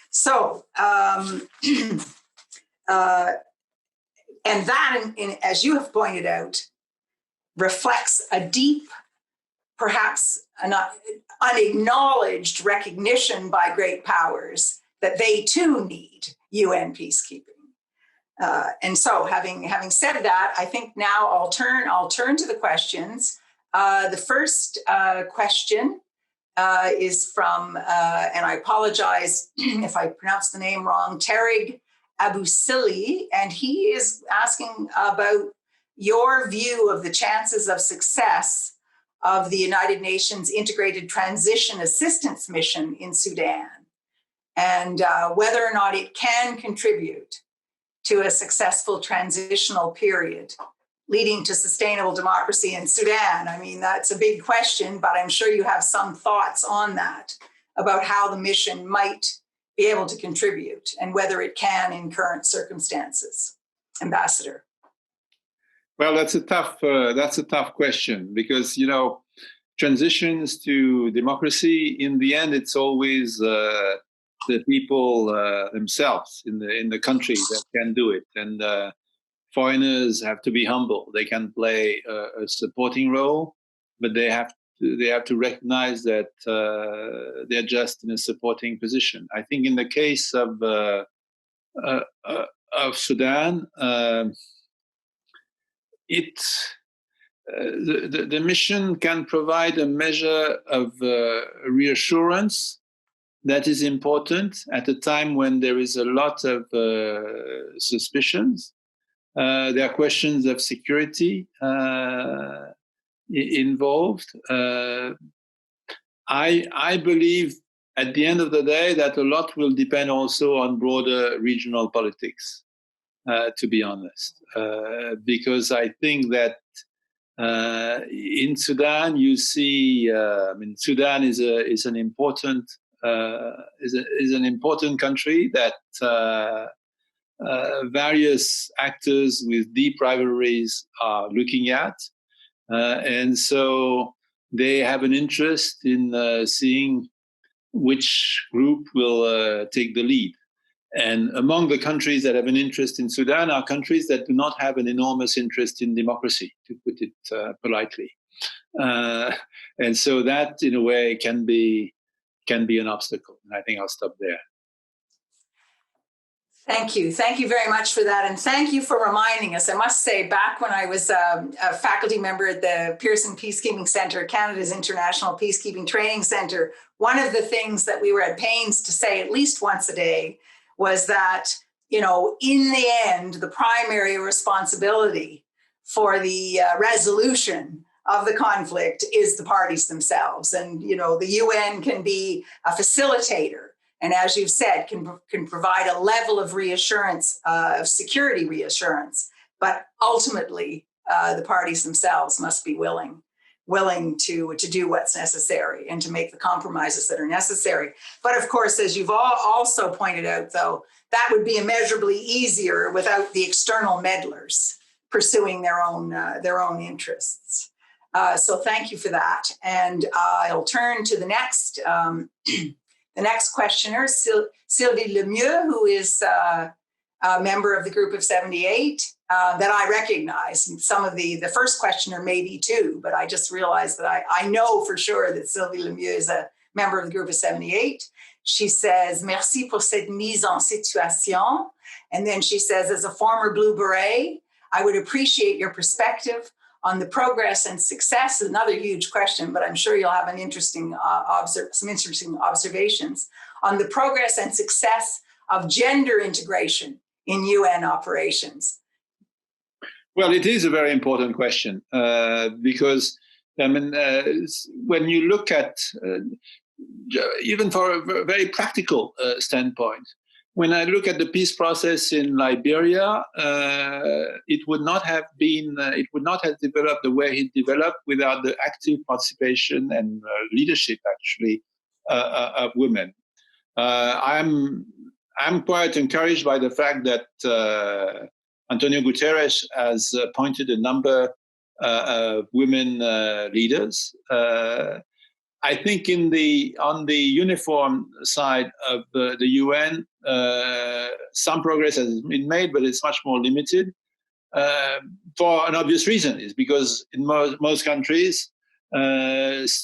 So, and that, as you have pointed out, reflects a deep, perhaps an unacknowledged recognition by great powers that they too need UN peacekeeping. And so, having said that, I think now I'll turn to the questions. The first question is from, and I apologize if I pronounce the name wrong, Tarig Abusili, and he is asking about your view of the chances of success of the United Nations Integrated Transition Assistance Mission in Sudan, and whether or not it can contribute to a successful transitional period leading to sustainable democracy in Sudan. I mean, that's a big question, but I'm sure you have some thoughts on that, about how the mission might be able to contribute and whether it can in current circumstances. Ambassador. Well, that's a tough question, because transitions to democracy, in the end, it's always the people themselves in the country that can do it, and foreigners have to be humble. They can play a supporting role, but they have to recognize that they're just in a supporting position. I think in the case of Sudan, the mission can provide a measure of reassurance that is important at a time when there is a lot of suspicions. There are questions of security involved. I believe at the end of the day that a lot will depend also on broader regional politics. to be honest, because I think that in Sudan, you see, Sudan is an important country that various actors with deep rivalries are looking at, and so they have an interest in seeing which group will take the lead. And among the countries that have an interest in Sudan are countries that do not have an enormous interest in democracy, to put it politely. And so that, in a way, can be an obstacle. And I think I'll stop there. Thank you. Thank you very much for that. And thank you for reminding us. I must say, back when I was a faculty member at the Pearson Peacekeeping Center, Canada's International Peacekeeping Training Center, one of the things that we were at pains to say at least once a day was that, in the end, the primary responsibility for the resolution of the conflict is the parties themselves. And, the UN can be a facilitator. And as you've said, can provide a level of reassurance, of security reassurance, but ultimately the parties themselves must be willing to do what's necessary and to make the compromises that are necessary. But of course, as you've also pointed out, though, that would be immeasurably easier without the external meddlers pursuing their own interests. So thank you for that. And I'll turn to the next. The next questioner, Sylvie Lemieux, who is a member of the Group of 78 that I recognize. And some of the first questioner maybe too, but I just realized that I know for sure that Sylvie Lemieux is a member of the Group of 78. She says, merci pour cette mise en situation. And then she says, as a former Blue Beret, I would appreciate your perspective on the progress and success. Another huge question, but I'm sure you'll have some interesting observations on the progress and success of gender integration in UN operations. Well, it is a very important question because when you look at even for a very practical standpoint, when I look at the peace process in Liberia, it would not have developed the way it developed without the active participation and leadership, actually, of women. I'm quite encouraged by the fact that Antonio Guterres has appointed a number of women leaders. I think on the uniform side of the UN, some progress has been made, but it's much more limited for an obvious reason. Is because in most countries, both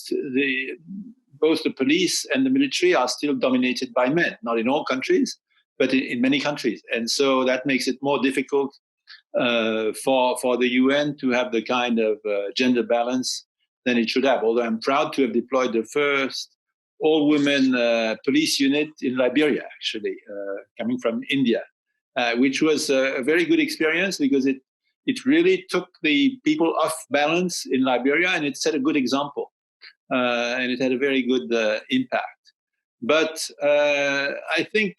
the police and the military are still dominated by men. Not in all countries, but in many countries, and so that makes it more difficult for the UN to have the kind of gender balance than it should have. Although I'm proud to have deployed the first all-women police unit in Liberia, actually, coming from India, which was a very good experience because it really took the people off balance in Liberia, and it set a good example, and it had a very good impact. But I think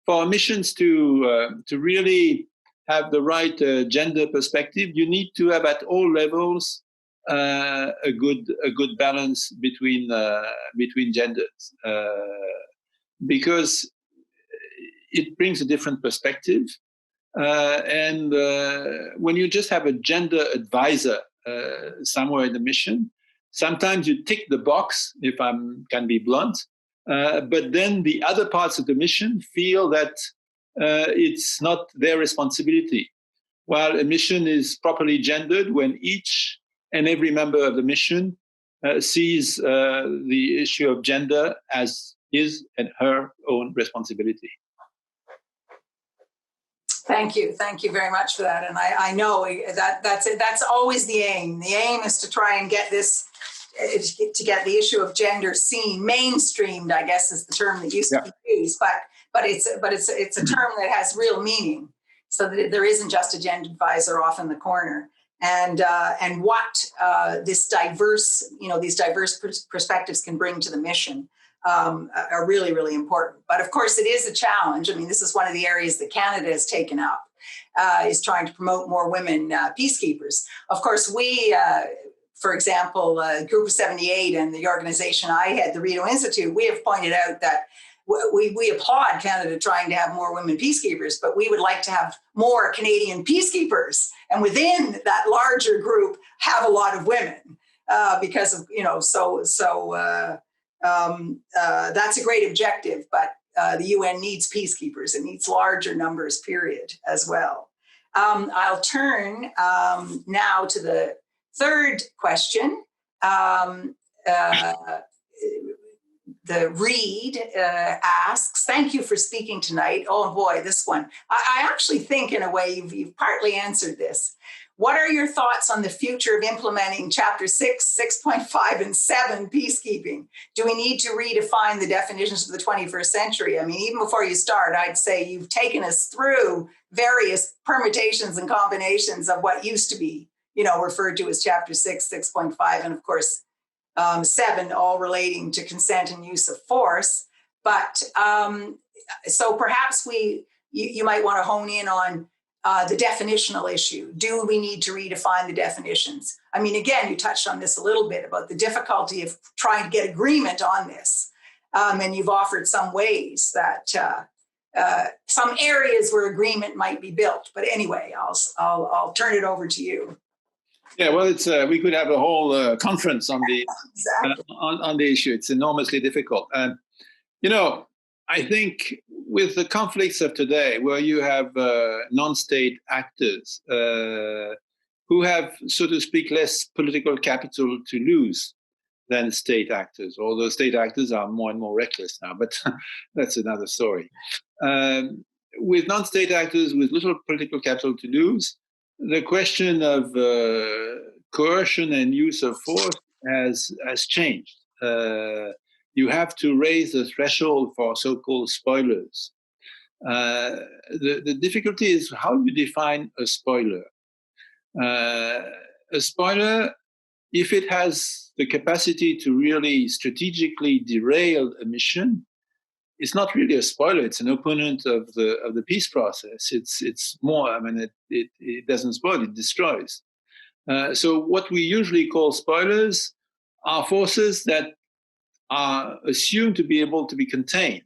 for missions to really have the right gender perspective, you need to have at all levels a good balance between genders, because it brings a different perspective. And when you just have a gender advisor somewhere in the mission, sometimes you tick the box, if I can be blunt, but then the other parts of the mission feel that it's not their responsibility. While a mission is properly gendered when each and every member of the mission sees the issue of gender as his and her own responsibility. Thank you very much for that. And I know that's it. That's always the aim. The aim is to try and get this, to get the issue of gender seen, mainstreamed, I guess is the term that used to be used, but it's a term that has real meaning, so that there isn't just a gender advisor off in the corner. And what these diverse perspectives can bring to the mission are really, really important. But of course, it is a challenge. I mean, this is one of the areas that Canada has taken up. is trying to promote more women peacekeepers. Of course, we, for example, Group of 78 and the organization I head, the Rideau Institute, we have pointed out that we applaud Canada trying to have more women peacekeepers, but we would like to have more Canadian peacekeepers. And within that larger group, have a lot of women because of, that's a great objective, but the UN needs peacekeepers. It needs larger numbers, period, as well. I'll turn now to the third question. The Reed asks, thank you for speaking tonight. Oh boy, this one. I actually think in a way you've partly answered this. What are your thoughts on the future of implementing Chapter 6, 6.5, and 7 peacekeeping? Do we need to redefine the definitions of the 21st century? I mean, even before you start, I'd say you've taken us through various permutations and combinations of what used to be, referred to as Chapter 6, 6.5, and of course, 7, all relating to consent and use of force. But so perhaps you might want to hone in on the definitional issue. Do we need to redefine the definitions? I mean, again, you touched on this a little bit about the difficulty of trying to get agreement on this. And you've offered some ways that some areas where agreement might be built. But anyway, I'll turn it over to you. Yeah, well, it's we could have a whole conference on the Exactly. on the issue. It's enormously difficult, and I think with the conflicts of today, where you have non-state actors who have, so to speak, less political capital to lose than state actors, although state actors are more and more reckless now, but that's another story. With non-state actors with little political capital to lose, the question of coercion and use of force has changed. You have to raise the threshold for so-called spoilers. The difficulty is how you define a spoiler. A spoiler, if it has the capacity to really strategically derail a mission, it's not really a spoiler. It's an opponent of the peace process. It's more. I mean, it doesn't spoil; it destroys. So what we usually call spoilers are forces that are assumed to be able to be contained,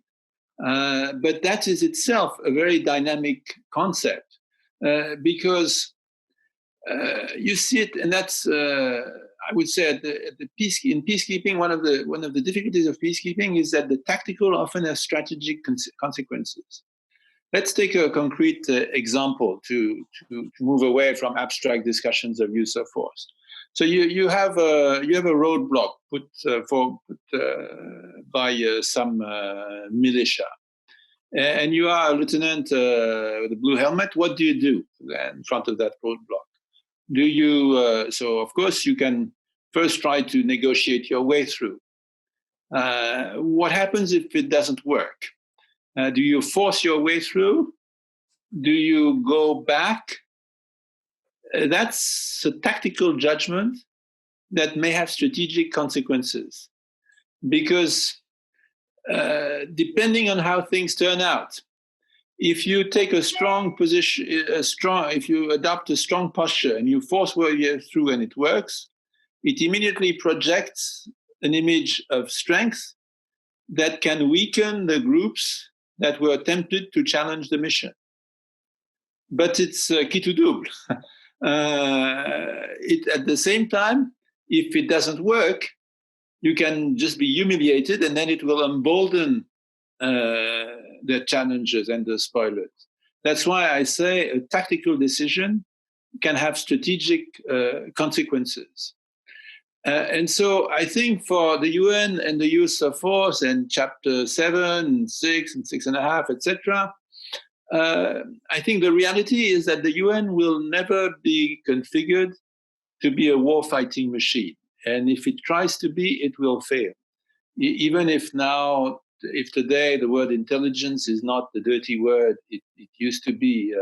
but that is itself a very dynamic concept because you see it, and that's I would say in peacekeeping, one of the difficulties of peacekeeping is that the tactical often has strategic consequences. Let's take a concrete example to move away from abstract discussions of use of force. So you have a roadblock put by some militia, and you are a lieutenant with a blue helmet. What do you do in front of that roadblock? Do you, so of course you can first try to negotiate your way through. What happens if it doesn't work? Do you force your way through? Do you go back? That's a tactical judgment that may have strategic consequences because depending on how things turn out, if you take a strong position, if you adopt a strong posture and you force your way through and it works, it immediately projects an image of strength that can weaken the groups that were tempted to challenge the mission. But it's qui tout double. At the same time, if it doesn't work, you can just be humiliated and then it will embolden the challenges and the spoilers. That's why I say a tactical decision can have strategic consequences. And so I think for the UN and the use of force and Chapter 7, 6, and 6.5, etc., I think the reality is that the UN will never be configured to be a war-fighting machine. And if it tries to be, it will fail. Even if now, if today the word intelligence is not the dirty word it used to be,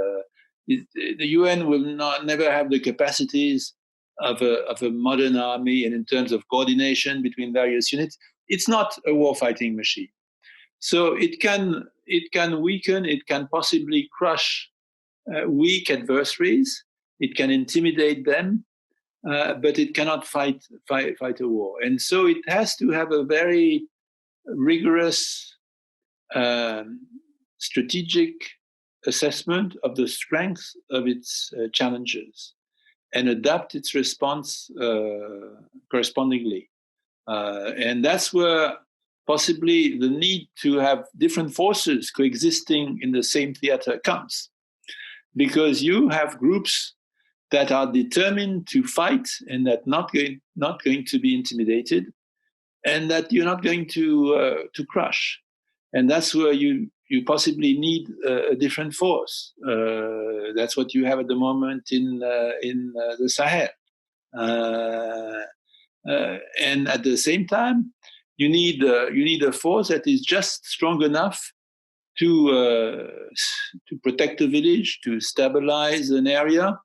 the UN will never have the capacities of a modern army, and in terms of coordination between various units, it's not a war-fighting machine. So it can weaken, it can possibly crush weak adversaries. It can intimidate them, but it cannot fight a war. And so it has to have a very rigorous strategic assessment of the strength of its challenges and adapt its response correspondingly. And that's where possibly the need to have different forces coexisting in the same theater comes. Because you have groups that are determined to fight and that not going to be intimidated, and that you're not going to crush. And that's where you possibly need a different force. That's what you have at the moment in the Sahel. And at the same time, you need a force that is just strong enough to protect a village, to stabilize an area,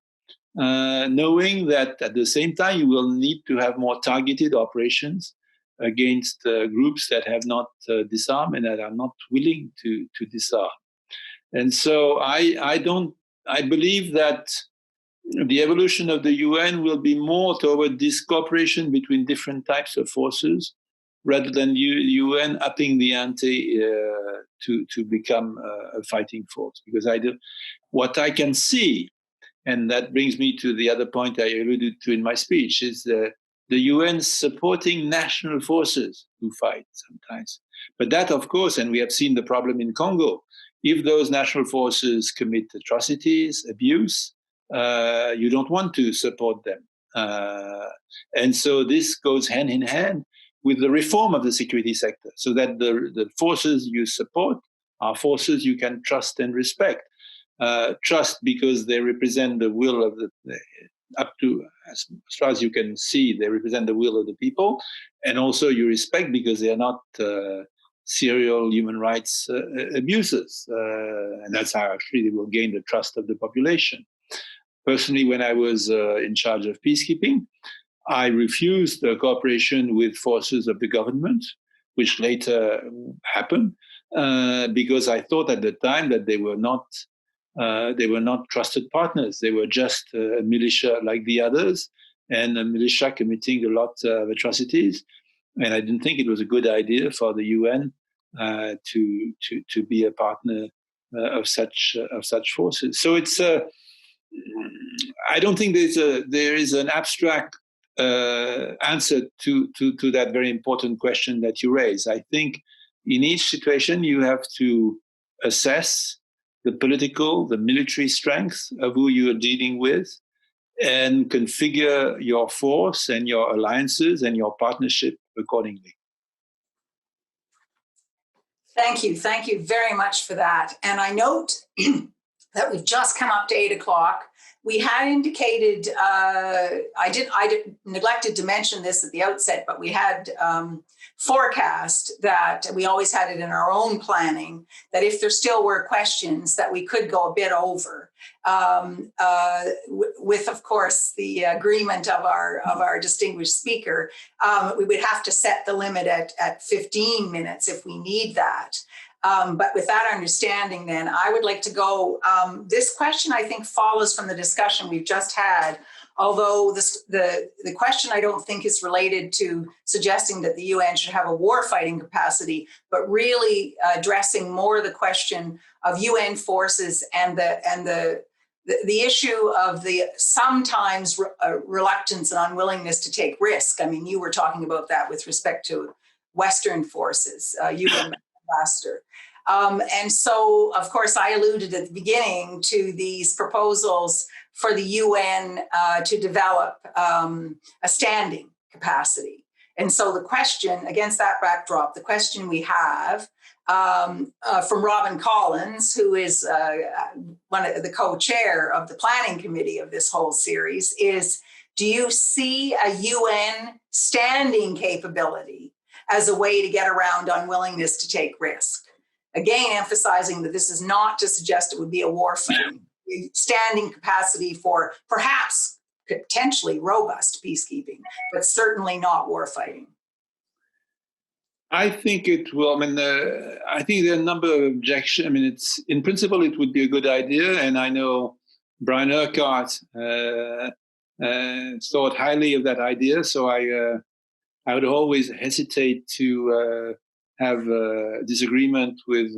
knowing that at the same time you will need to have more targeted operations against groups that have not disarmed and that are not willing to disarm. And so I believe that the evolution of the UN will be more toward this cooperation between different types of forces, rather than UN upping the ante to become a fighting force. Because what I can see, and that brings me to the other point I alluded to in my speech, is the UN supporting national forces who fight sometimes. But that, of course, and we have seen the problem in Congo, if those national forces commit atrocities, abuse, you don't want to support them. And so this goes hand in hand with the reform of the security sector, so that the forces you support are forces you can trust and respect. Trust because they represent the will of up to, as far as you can see, they represent the will of the people. And also you respect because they are not serial human rights abusers. And that's how actually they will gain the trust of the population. Personally, when I was in charge of peacekeeping, I refused cooperation with forces of the government, which later happened, because I thought at the time that they were not trusted partners. They were just a militia like the others, and a militia committing a lot of atrocities. And I didn't think it was a good idea for the UN to be a partner of such forces. So it's I don't think there is an abstract answer to that very important question that you raise. I think in each situation you have to assess the political, the military strength of who you are dealing with, and configure your force and your alliances and your partnership accordingly. Thank you. Thank you very much for that. And I note that we've just come up to 8 o'clock. We had indicated, I neglected to mention this at the outset, but we had forecast that we always had it in our own planning, that if there still were questions that we could go a bit over, with, of course, the agreement of our distinguished speaker, we would have to set the limit at 15 minutes if we need that. But with that understanding, then, I would like to go, this question, I think, follows from the discussion we've just had, although the question I don't think is related to suggesting that the UN should have a warfighting capacity, but really addressing more the question of UN forces and the issue of the sometimes reluctance and unwillingness to take risk. I mean, you were talking about that with respect to Western forces, UN ambassador. And so, of course, I alluded at the beginning to these proposals for the UN to develop a standing capacity. And so the question, against that backdrop, the question we have from Robin Collins, who is one of the co-chair of the planning committee of this whole series, is, do you see a UN standing capability as a way to get around unwillingness to take risk? Again, emphasizing that this is not to suggest it would be a warfighting, standing capacity for perhaps potentially robust peacekeeping, but certainly not warfighting. I think it will. I mean, I think there are a number of objections. I mean, it's in principle it would be a good idea, and I know Brian Urquhart thought highly of that idea. So I would always hesitate to have a disagreement with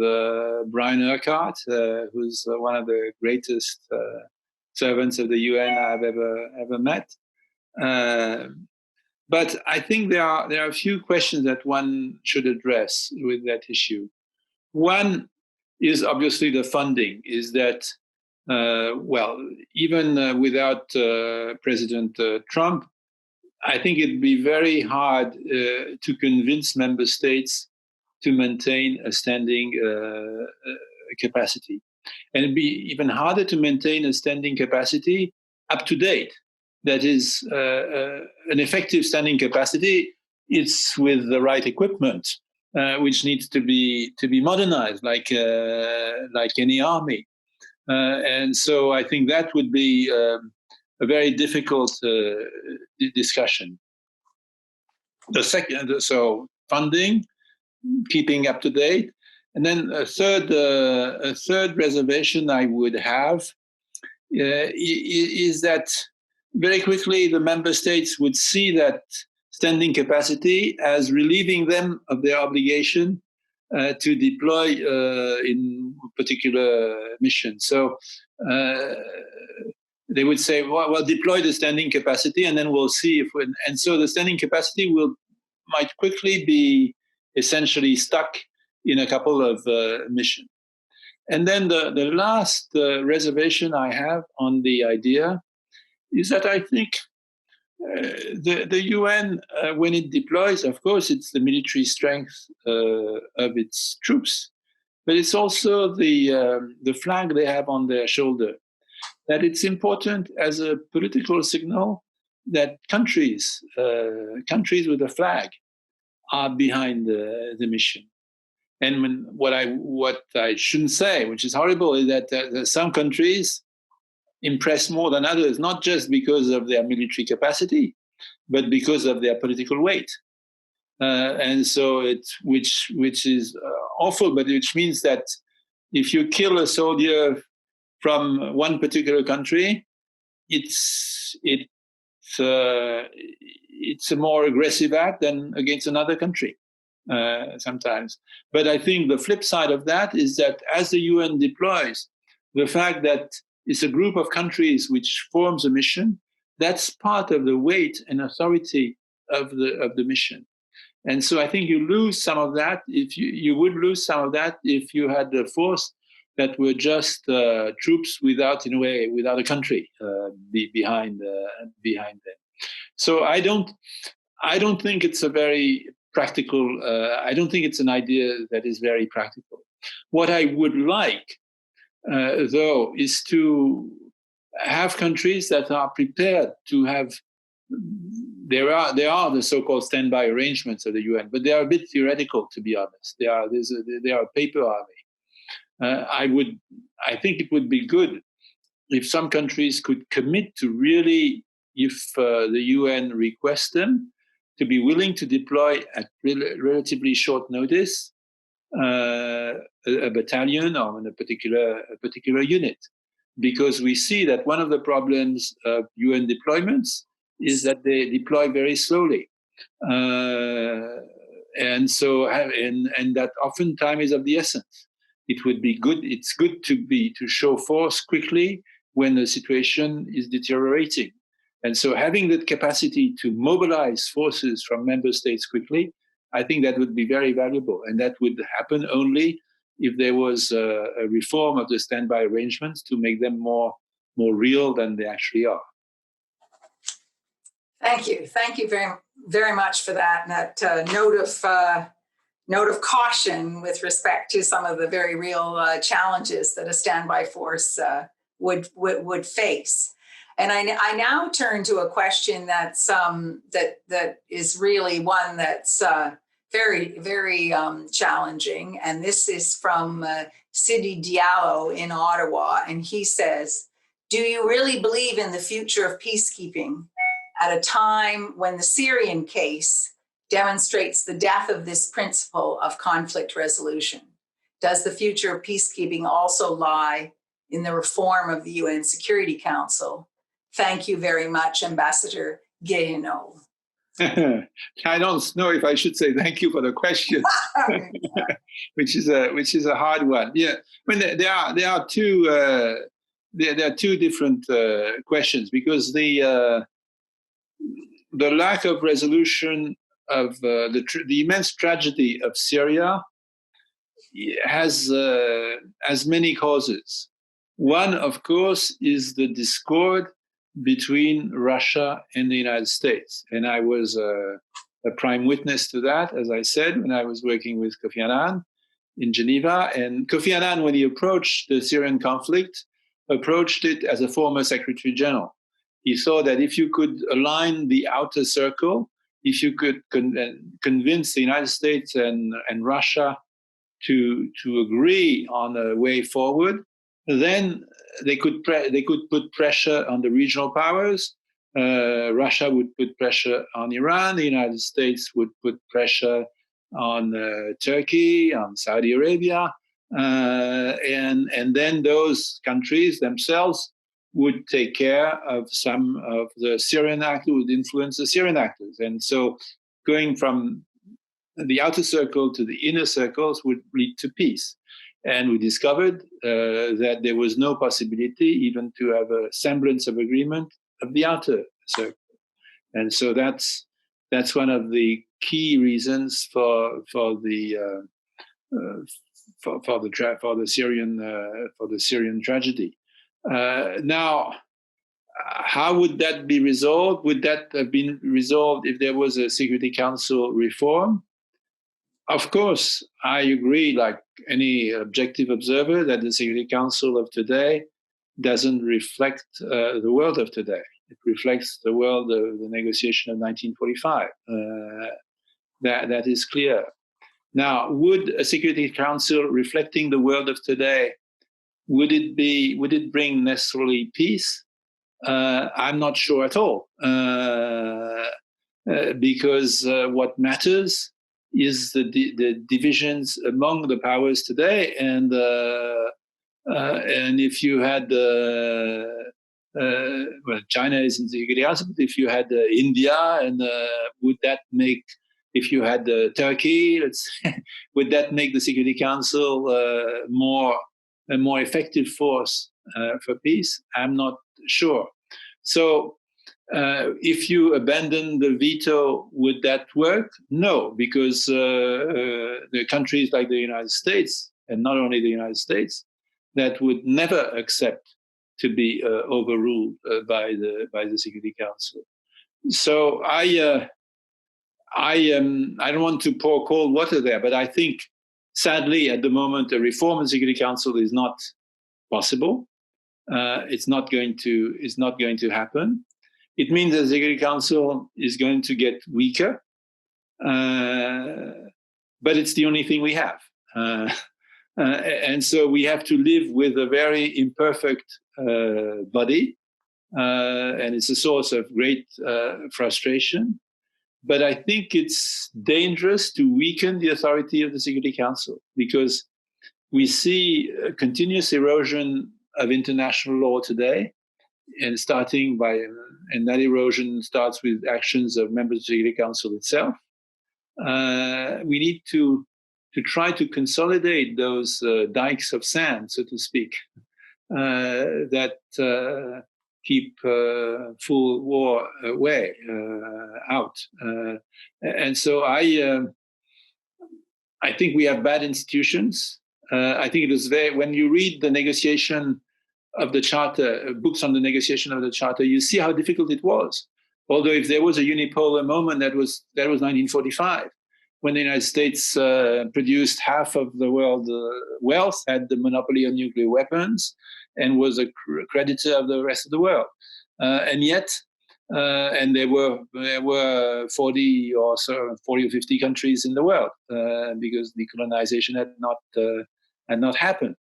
Brian Urquhart, who's one of the greatest servants of the UN I've ever met. But I think there are a few questions that one should address with that issue. One is obviously the funding. Is that even without President Trump, I think it'd be very hard to convince member states to maintain a standing capacity. And it'd be even harder to maintain a standing capacity up to date. That is an effective standing capacity. It's with the right equipment, which needs to be modernized, like any army. And so I think that would be a very difficult discussion. The second, so funding, keeping up to date, and then a third reservation I would have is that very quickly the member states would see that standing capacity as relieving them of their obligation to deploy in particular missions. So they would say, well, deploy the standing capacity, and then we'll see if. And so the standing capacity might quickly be essentially stuck in a couple of missions. And then the last reservation I have on the idea is that I think the UN, when it deploys, of course, it's the military strength of its troops, but it's also the flag they have on their shoulder. That it's important as a political signal that countries with a flag are behind the mission. And what I shouldn't say, which is horrible, is that some countries impress more than others, not just because of their military capacity, but because of their political weight. And so which is awful, but which means that if you kill a soldier from one particular country, it's a more aggressive act than against another country sometimes. But I think the flip side of that is that as the UN deploys, the fact that it's a group of countries which forms a mission, that's part of the weight and authority of the mission. And so I think you lose some of that. If you would lose some of that if you had the force that were just troops without a country behind them. So I don't think it's a very practical. I don't think it's an idea that is very practical. What I would like, though, is to have countries that are prepared to have. There are the so-called standby arrangements of the UN, but they are a bit theoretical, to be honest. They are a paper army. I think it would be good if some countries could commit to really, if the UN requests them, to be willing to deploy at relatively short notice a battalion or a particular unit, because we see that one of the problems of UN deployments is that they deploy very slowly, and that often time is of the essence. It would be good. It's good to show force quickly when the situation is deteriorating. And so having that capacity to mobilize forces from member states quickly, I think that would be very valuable. And that would happen only if there was a reform of the standby arrangements to make them more real than they actually are. Thank you. Thank you very, very much for that. And that note of caution with respect to some of the very real challenges that a standby force would face. And I now turn to a question that's that is really one that's very, very challenging. And this is from Sidi Diallo in Ottawa. And he says, do you really believe in the future of peacekeeping at a time when the Syrian case demonstrates the death of this principle of conflict resolution. Does the future of peacekeeping also lie in the reform of the UN Security Council? Thank you very much, Ambassador Guehenno. I don't know if I should say thank you for the question, which is a hard one. Yeah, I mean there are two different questions, because the lack of resolution of the immense tragedy of Syria has many causes. One, of course, is the discord between Russia and the United States. And I was a prime witness to that, as I said, when I was working with Kofi Annan in Geneva. And Kofi Annan, when he approached the Syrian conflict, approached it as a former Secretary General. He saw that if you could align the outer circle, if you could convince the United States and Russia to agree on a way forward, then they could put pressure on the regional powers. Russia would put pressure on Iran. The United States would put pressure on Turkey, on Saudi Arabia, and then those countries themselves would take care of some of the Syrian actors, would influence the Syrian actors. And so going from the outer circle to the inner circles would lead to peace. And we discovered that there was no possibility even to have a semblance of agreement of the outer circle. And so that's one of the key reasons for the Syrian tragedy. Now, how would that be resolved? Would that have been resolved if there was a Security Council reform? Of course, I agree, like any objective observer, that the Security Council of today doesn't reflect the world of today. It reflects the world of the negotiation of 1945. That is clear. Now, would a Security Council reflecting the world of today, would it bring necessarily peace? I'm not sure at all, because what matters is the divisions among the powers today, and if you had China is in the Security Council, but if you had India, and would that make, if you had Turkey, would that make the Security Council a more effective force for peace? I'm not sure. So if you abandon the veto, would that work? No, because the countries like the United States, and not only the United States, that would never accept to be overruled by the Security Council. So I don't want to pour cold water there, but I think sadly at the moment a reform of the Security Council is not possible. It's not going to happen. It means that the Security Council is going to get weaker, but it's the only thing we have. And so we have to live with a very imperfect body, and it's a source of great frustration. But I think it's dangerous to weaken the authority of the Security Council, because we see a continuous erosion of international law today, and and that erosion starts with actions of members of the Security Council itself. We need to try to consolidate those dikes of sand, so to speak, that keep full war out. And so I think we have bad institutions. I think it was when you read the negotiation of the Charter, books on the negotiation of the Charter, you see how difficult it was. Although if there was a unipolar moment, that was 1945, when the United States produced half of the world's wealth, had the monopoly on nuclear weapons, and was a creditor of the rest of the world. And yet, and there were 40 or 50 countries in the world, because decolonization had not happened.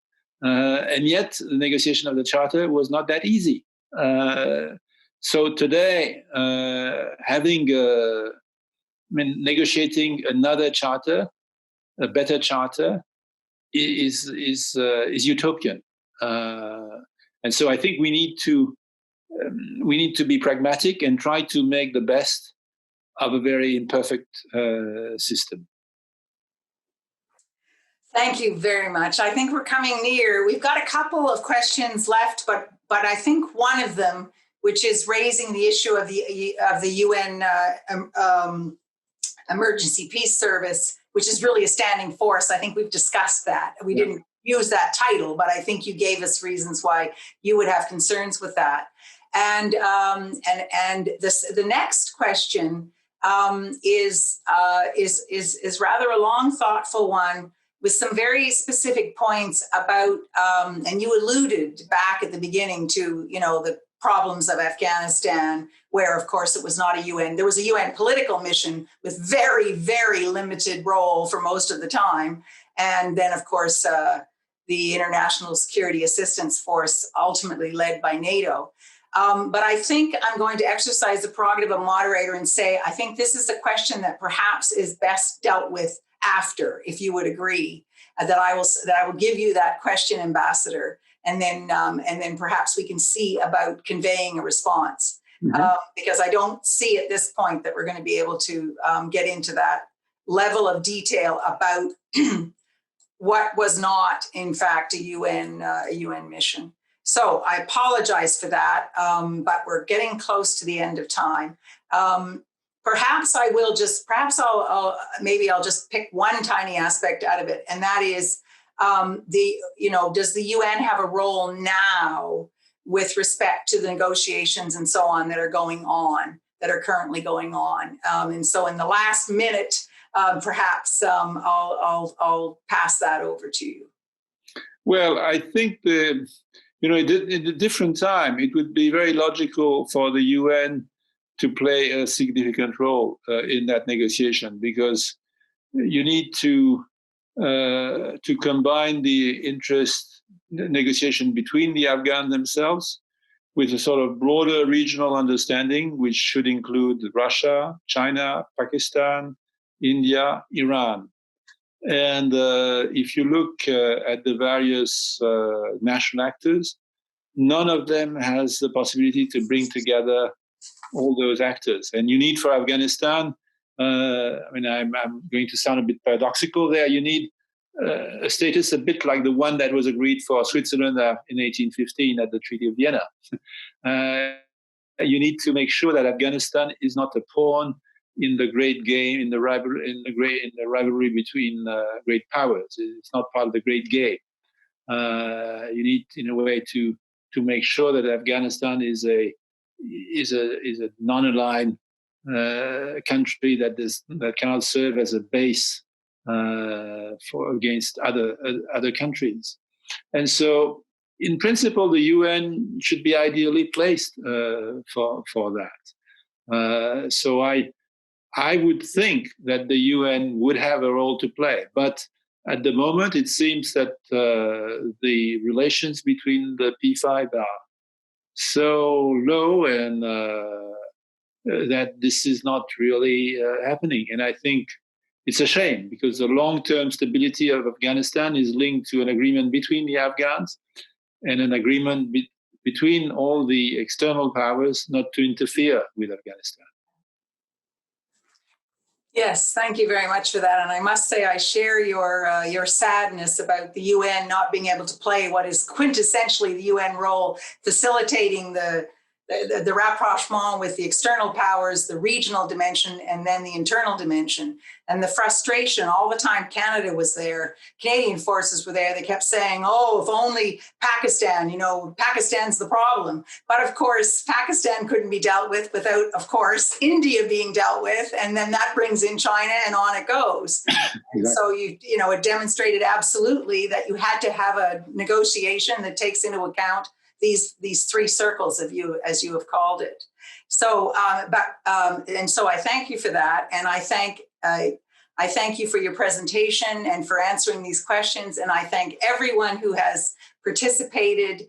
And yet, the negotiation of the Charter was not that easy. So today, having negotiating another charter, a better charter, is utopian. And so I think we need to be pragmatic and try to make the best of a very imperfect system. Thank you very much. I think we're coming near. We've got a couple of questions left, but I think one of them, which is raising the issue of the UN Emergency Peace Service, which is really a standing force. I think we've discussed that. We didn't use that title, but I think you gave us reasons why you would have concerns with that. And the next question is rather a long, thoughtful one, with some very specific points about, and you alluded back at the beginning to, the problems of Afghanistan, where, of course, it was not a UN. There was a UN political mission with very, very limited role for most of the time. And then, of course, the International Security Assistance Force, ultimately led by NATO. But I think I'm going to exercise the prerogative of moderator and say, I think this is a question that perhaps is best dealt with after, if you would agree, that I will give you that question, Ambassador, and then perhaps we can see about conveying a response, because I don't see at this point that we're going to be able to get into that level of detail about what was not, in fact, a UN mission. So I apologize for that, but we're getting close to the end of time. Perhaps I'll just pick one tiny aspect out of it, and that is does the UN have a role now with respect to the negotiations and so on that are currently going on? And so in the last minute, perhaps I'll pass that over to you. Well, I think in a different time, it would be very logical for the UN to play a significant role in that negotiation, because you need to combine the interest negotiation between the Afghans themselves with a sort of broader regional understanding, which should include Russia, China, Pakistan, India, Iran. And if you look at the various national actors, none of them has the possibility to bring together all those actors. And you need for Afghanistan, I'm going to sound a bit paradoxical there, you need a status a bit like the one that was agreed for Switzerland in 1815 at the Treaty of Vienna. You need to make sure that Afghanistan is not a pawn in the great game, in the rivalry between great powers. It's not part of the great game. You need, in a way, to make sure that Afghanistan is a non-aligned country that cannot serve as a base against other countries. And so, in principle, the UN should be ideally placed for that. So I would think that the UN would have a role to play, but at the moment it seems that the relations between the P5 are so low, and that this is not really happening. And I think it's a shame, because the long-term stability of Afghanistan is linked to an agreement between the Afghans and an agreement between all the external powers not to interfere with Afghanistan. Yes, thank you very much for that. And I must say, I share your sadness about the UN not being able to play what is quintessentially the UN role, facilitating the rapprochement with the external powers, the regional dimension, and then the internal dimension. And the frustration all the time Canada was there, Canadian forces were there, they kept saying, oh, if only Pakistan, Pakistan's the problem. But of course, Pakistan couldn't be dealt with without, of course, India being dealt with. And then that brings in China, and on it goes. Exactly. So, it demonstrated absolutely that you had to have a negotiation that takes into account these three circles of you, as you have called it. So, and so I thank you for that, and I thank you for your presentation and for answering these questions, and I thank everyone who has participated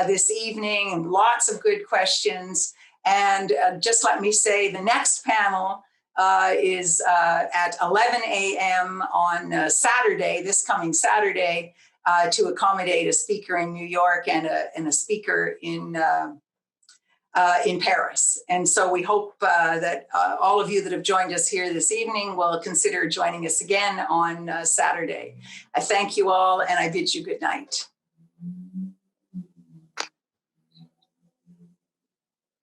this evening, and lots of good questions. And just let me say, the next panel is at 11 a.m. on Saturday, this coming Saturday, to accommodate a speaker in New York and a speaker in Paris. And so we hope that all of you that have joined us here this evening will consider joining us again on Saturday. I thank you all, and I bid you good night.